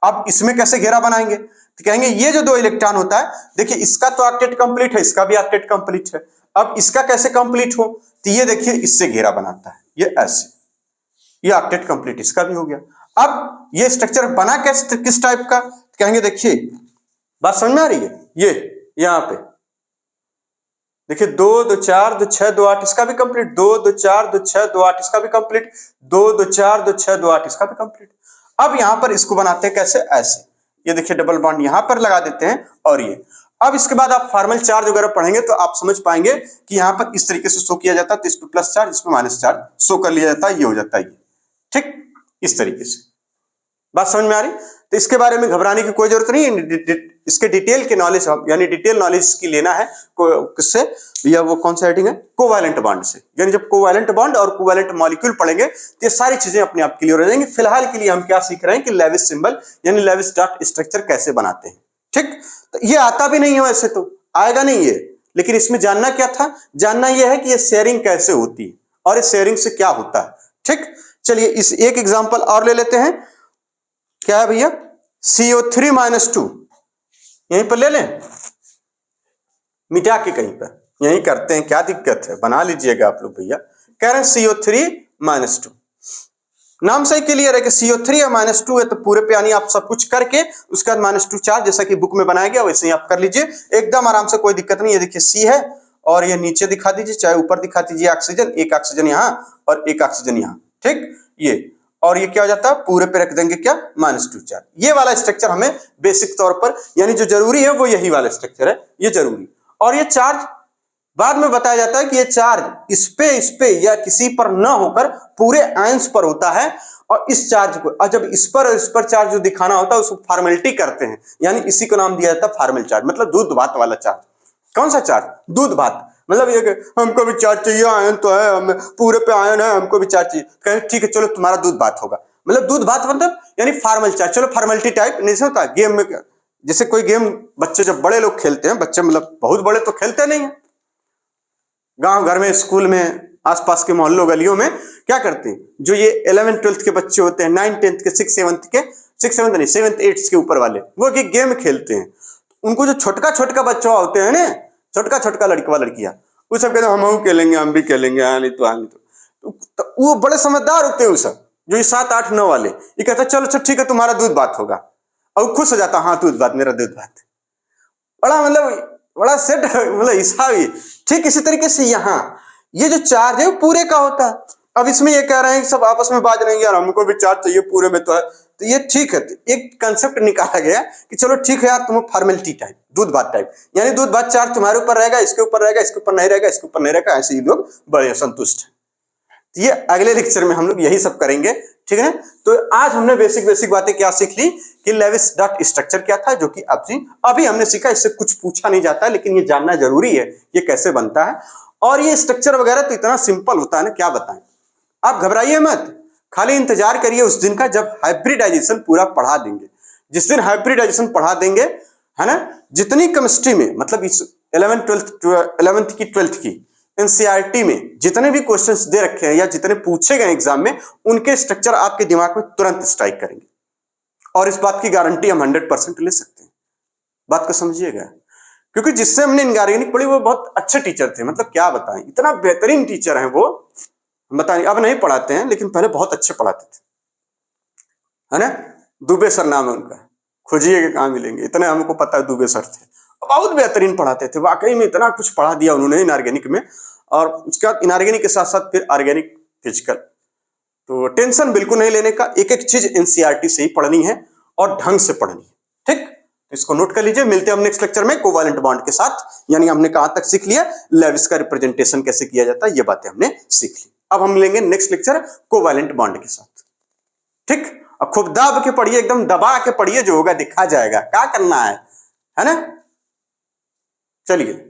Speaker 1: अब इसमें कैसे घेरा बनाएंगे, तो कहेंगे ये जो 2 इलेक्ट्रॉन होता है, देखिए इसका तो ऑक्टेट कंप्लीट है, इसका भी ऑक्टेट कंप्लीट है, अब इसका कैसे कंप्लीट हो, तो ये देखिए इससे घेरा बनाता है, ये ऐसे, ये ऑक्टेट कंप्लीट इसका भी हो गया। अब ये स्ट्रक्चर बना कैसे, किस टाइप का, तो कहेंगे देखिए बात समझ में आ रही है, ये यहां पे देखिए 2 2 4 2 6 2 8 इसका भी कंप्लीट, 2 2 4 2 6 2 8 इसका भी कंप्लीट, 2 2 4 2 6 2 8 इसका भी कंप्लीट। अब यहां पर इसको बनाते हैं कैसे, ऐसे, ये देखिए डबल बॉन्ड यहां पर लगा देते हैं और ये। अब इसके बाद आप फॉर्मल चार्ज वगैरह पढ़ेंगे तो आप समझ पाएंगे कि यहां पर इस तरीके से शो किया जाता है, तो इस पे प्लस चार्ज, इस पे माइनस चार्ज शो कर लिया जाता है, ये हो जाता है ये, ठीक, इस तरीके से। बात समझ में आ रही, तो इसके बारे में घबराने की कोई जरूरत नहीं है, इसके डिटेल के नॉलेज, यानी डिटेल नॉलेज की लेना है किससे, या वो कौन सा हेडिंग है, कोवैलेंट बॉन्ड से। यानी जब कोवैलेंट बॉन्ड और कोवैलेंट मॉलिक्यूल पढ़ेंगे तो ये सारी चीजें अपने आप क्लियर हो जाएंगी। फिलहाल के लिए हम क्या सीख रहे हैं कि लेविस सिंबल यानी लेविस डॉट स्ट्रक्चर कैसे बनाते हैं, ठीक। तो ये आता भी नहीं है, वैसे तो आएगा नहीं ये, लेकिन इसमें जानना क्या था, जानना यह है कि ये शेयरिंग कैसे होती है और इस शेयरिंग से क्या होता है, ठीक। चलिए इस एक एग्जांपल और ले लेते हैं, क्या है भैया, CO3-2, यहीं पर ले लें, मिटा के कहीं पर यहीं करते हैं, क्या दिक्कत है, बना लीजिएगा आप लोग भैया। कह रहे हैं CO3-2, नाम से ही क्लियर है कि CO3 या -2 है, तो पूरे पे यानी आप सब कुछ करके उसके बाद -2 चार्ज, जैसा कि बुक में बनाया गया वैसे ही आप कर लीजिए, एकदम आराम से, कोई दिक्कत नहीं। ये देखिए C है और ये नीचे दिखा दीजिए, चाहे ऊपर दिखा दीजिए ऑक्सीजन, एक ऑक्सीजन यहाँ और एक ऑक्सीजन यहाँ, ठीक, ये, और ये क्या हो जाता है, पूरे पे रख देंगे क्या, -2 चार्ज। ये वाला स्ट्रक्चर हमें बेसिक तौर पर, यानी जो जरूरी है वो यही वाला स्ट्रक्चर है, ये जरूरी। और ये चार्ज बाद में बताया जाता है कि ये चार्ज इस पे या किसी पर न होकर पूरे आयंस पर होता है, और इस चार्ज को, और जब इस पर चार्ज जो दिखाना होता है उसको फॉर्मेलिटी करते हैं, यानी इसी को नाम दिया जाता है फॉर्मल चार्ज, मतलब दूध भात वाला चार्ज। कौन सा चार्ज? दूध भात। मतलब ये कि हमको भी चार्ज चाहिए, आयन तो है, हम पूरे पे आयन है, हमको भी चार्ज चाहिए, कहें ठीक है चलो तुम्हारा दूध भात होगा। मतलब दूध भात मतलब यानी फॉर्मल चार्ज, चलो फॉर्मेलिटी टाइप नहीं होता गेम में। जैसे कोई गेम बच्चे जब बड़े लोग खेलते हैं, बच्चे मतलब बहुत बड़े तो खेलते नहीं है, गांव घर में, स्कूल में, आसपास के मोहल्लों गलियों में क्या करते हैं, जो ये 11th-12th के बच्चे होते हैं, 9th-10th के, 6th-7th नहीं 7th-8th के ऊपर वाले, वो कि गेम खेलते हैं। उनको जो छोटका छोटका बच्चा होते हैं ना, छोटका छोटका लड़का लड़कियां, वो सब कहते हैं हम खेलेंगे, हम भी खेलेंगे, हाँ नहीं तो हाँ नहीं तो वो बड़े समझदार होते हैं। वो सब जो ये 7, 8, 9 वाले, ये कहते हैं चलो चलो ठीक है तुम्हारा दूध भात होगा, और खुश हो जाता, हाँ दूध भात, मेरा दूध भात। बड़ा मतलब बड़ा सेट मतलब हिसाब ही। ठीक इसी तरीके से यहाँ ये जो चार्ज है वो पूरे का होता है। अब इसमें ये कह रहे हैं कि सब आपस में बात रहे हैं यार हमको भी चार्ज चाहिए पूरे में, तो है तो ये ठीक है, तो एक कंसेप्ट निकाला गया कि चलो ठीक है यार तुम फॉर्मेलिटी टाइप, दूध भात टाइप, यानी दूध भात चार्ज तुम्हारे ऊपर रहेगा, इसके ऊपर रहेगा, इसके ऊपर नहीं रहेगा, इसके ऊपर नहीं रहेगा, ऐसे ही लोग बड़े संतुष्ट हैं। तो ये अगले लेक्चर में हम लोग यही सब करेंगे, ठीक है। तो आज हमने बेसिक बेसिक बातें क्या सीख ली कि लेविस डॉट स्ट्रक्चर क्या था, जो कि अभी हमने सीखा, इससे कुछ पूछा नहीं जाता है, लेकिन ये जानना जरूरी है ये कैसे बनता है। और ये स्ट्रक्चर वगैरह तो इतना सिंपल होता है ना, क्या बताएं। आप घबराइए मत, खाली इंतजार करिए उस दिन का जब हाइब्रिडाइजेशन पूरा पढ़ा देंगे। जिस दिन हाइब्रिडाइजेशन पढ़ा देंगे, है ना, जितनी केमिस्ट्री में मतलब इस 11th की 12th की एनसीईआरटी में जितने भी क्वेश्चंस दे रखे हैं या जितने पूछे गए एग्जाम में, उनके स्ट्रक्चर आपके दिमाग में तुरंत स्ट्राइक करेंगे, और इस बात की गारंटी हम 100% ले सकते हैं। बात को समझिएगा, क्योंकि जिससे हमने इनऑर्गेनिक पढ़ी वो बहुत अच्छे टीचर थे, मतलब क्या बताएं, इतना बेहतरीन टीचर हैं वो, बताइए। अब नहीं पढ़ाते हैं लेकिन पहले बहुत अच्छे पढ़ाते थे, है ना। दुबे सर नाम है उनका, खोजिए कहाँ मिलेंगे, इतने हमको पता है दुबे सर थे, बहुत बेहतरीन पढ़ाते थे, वाकई में इतना कुछ पढ़ा दिया उन्होंने इनऑर्गेनिक में। और उसके बाद इनऑर्गेनिक के साथ साथ फिर ऑर्गेनिक, फिजिकल। तो टेंशन बिल्कुल नहीं लेने का, एक एक चीज एनसीईआरटी से ही पढ़नी है और ढंग से पढ़नी है, ठीक। तो इसको नोट कर लीजिए, मिलते हैं हम नेक्स्ट लेक्चर में कोवैलेंट बॉन्ड के साथ। यानी हमने कहां तक सीख लिया, लेविस का रिप्रेजेंटेशन कैसे किया जाता है, ये बातें हमने सीख ली। अब हम मिलेंगे नेक्स्ट लेक्चर कोवैलेंट बॉन्ड के साथ, ठीक। अब खूब दाब के पढ़िए, एकदम दबा के पढ़िए, जो होगा दिखा जाएगा, क्या करना है ना। चलिए।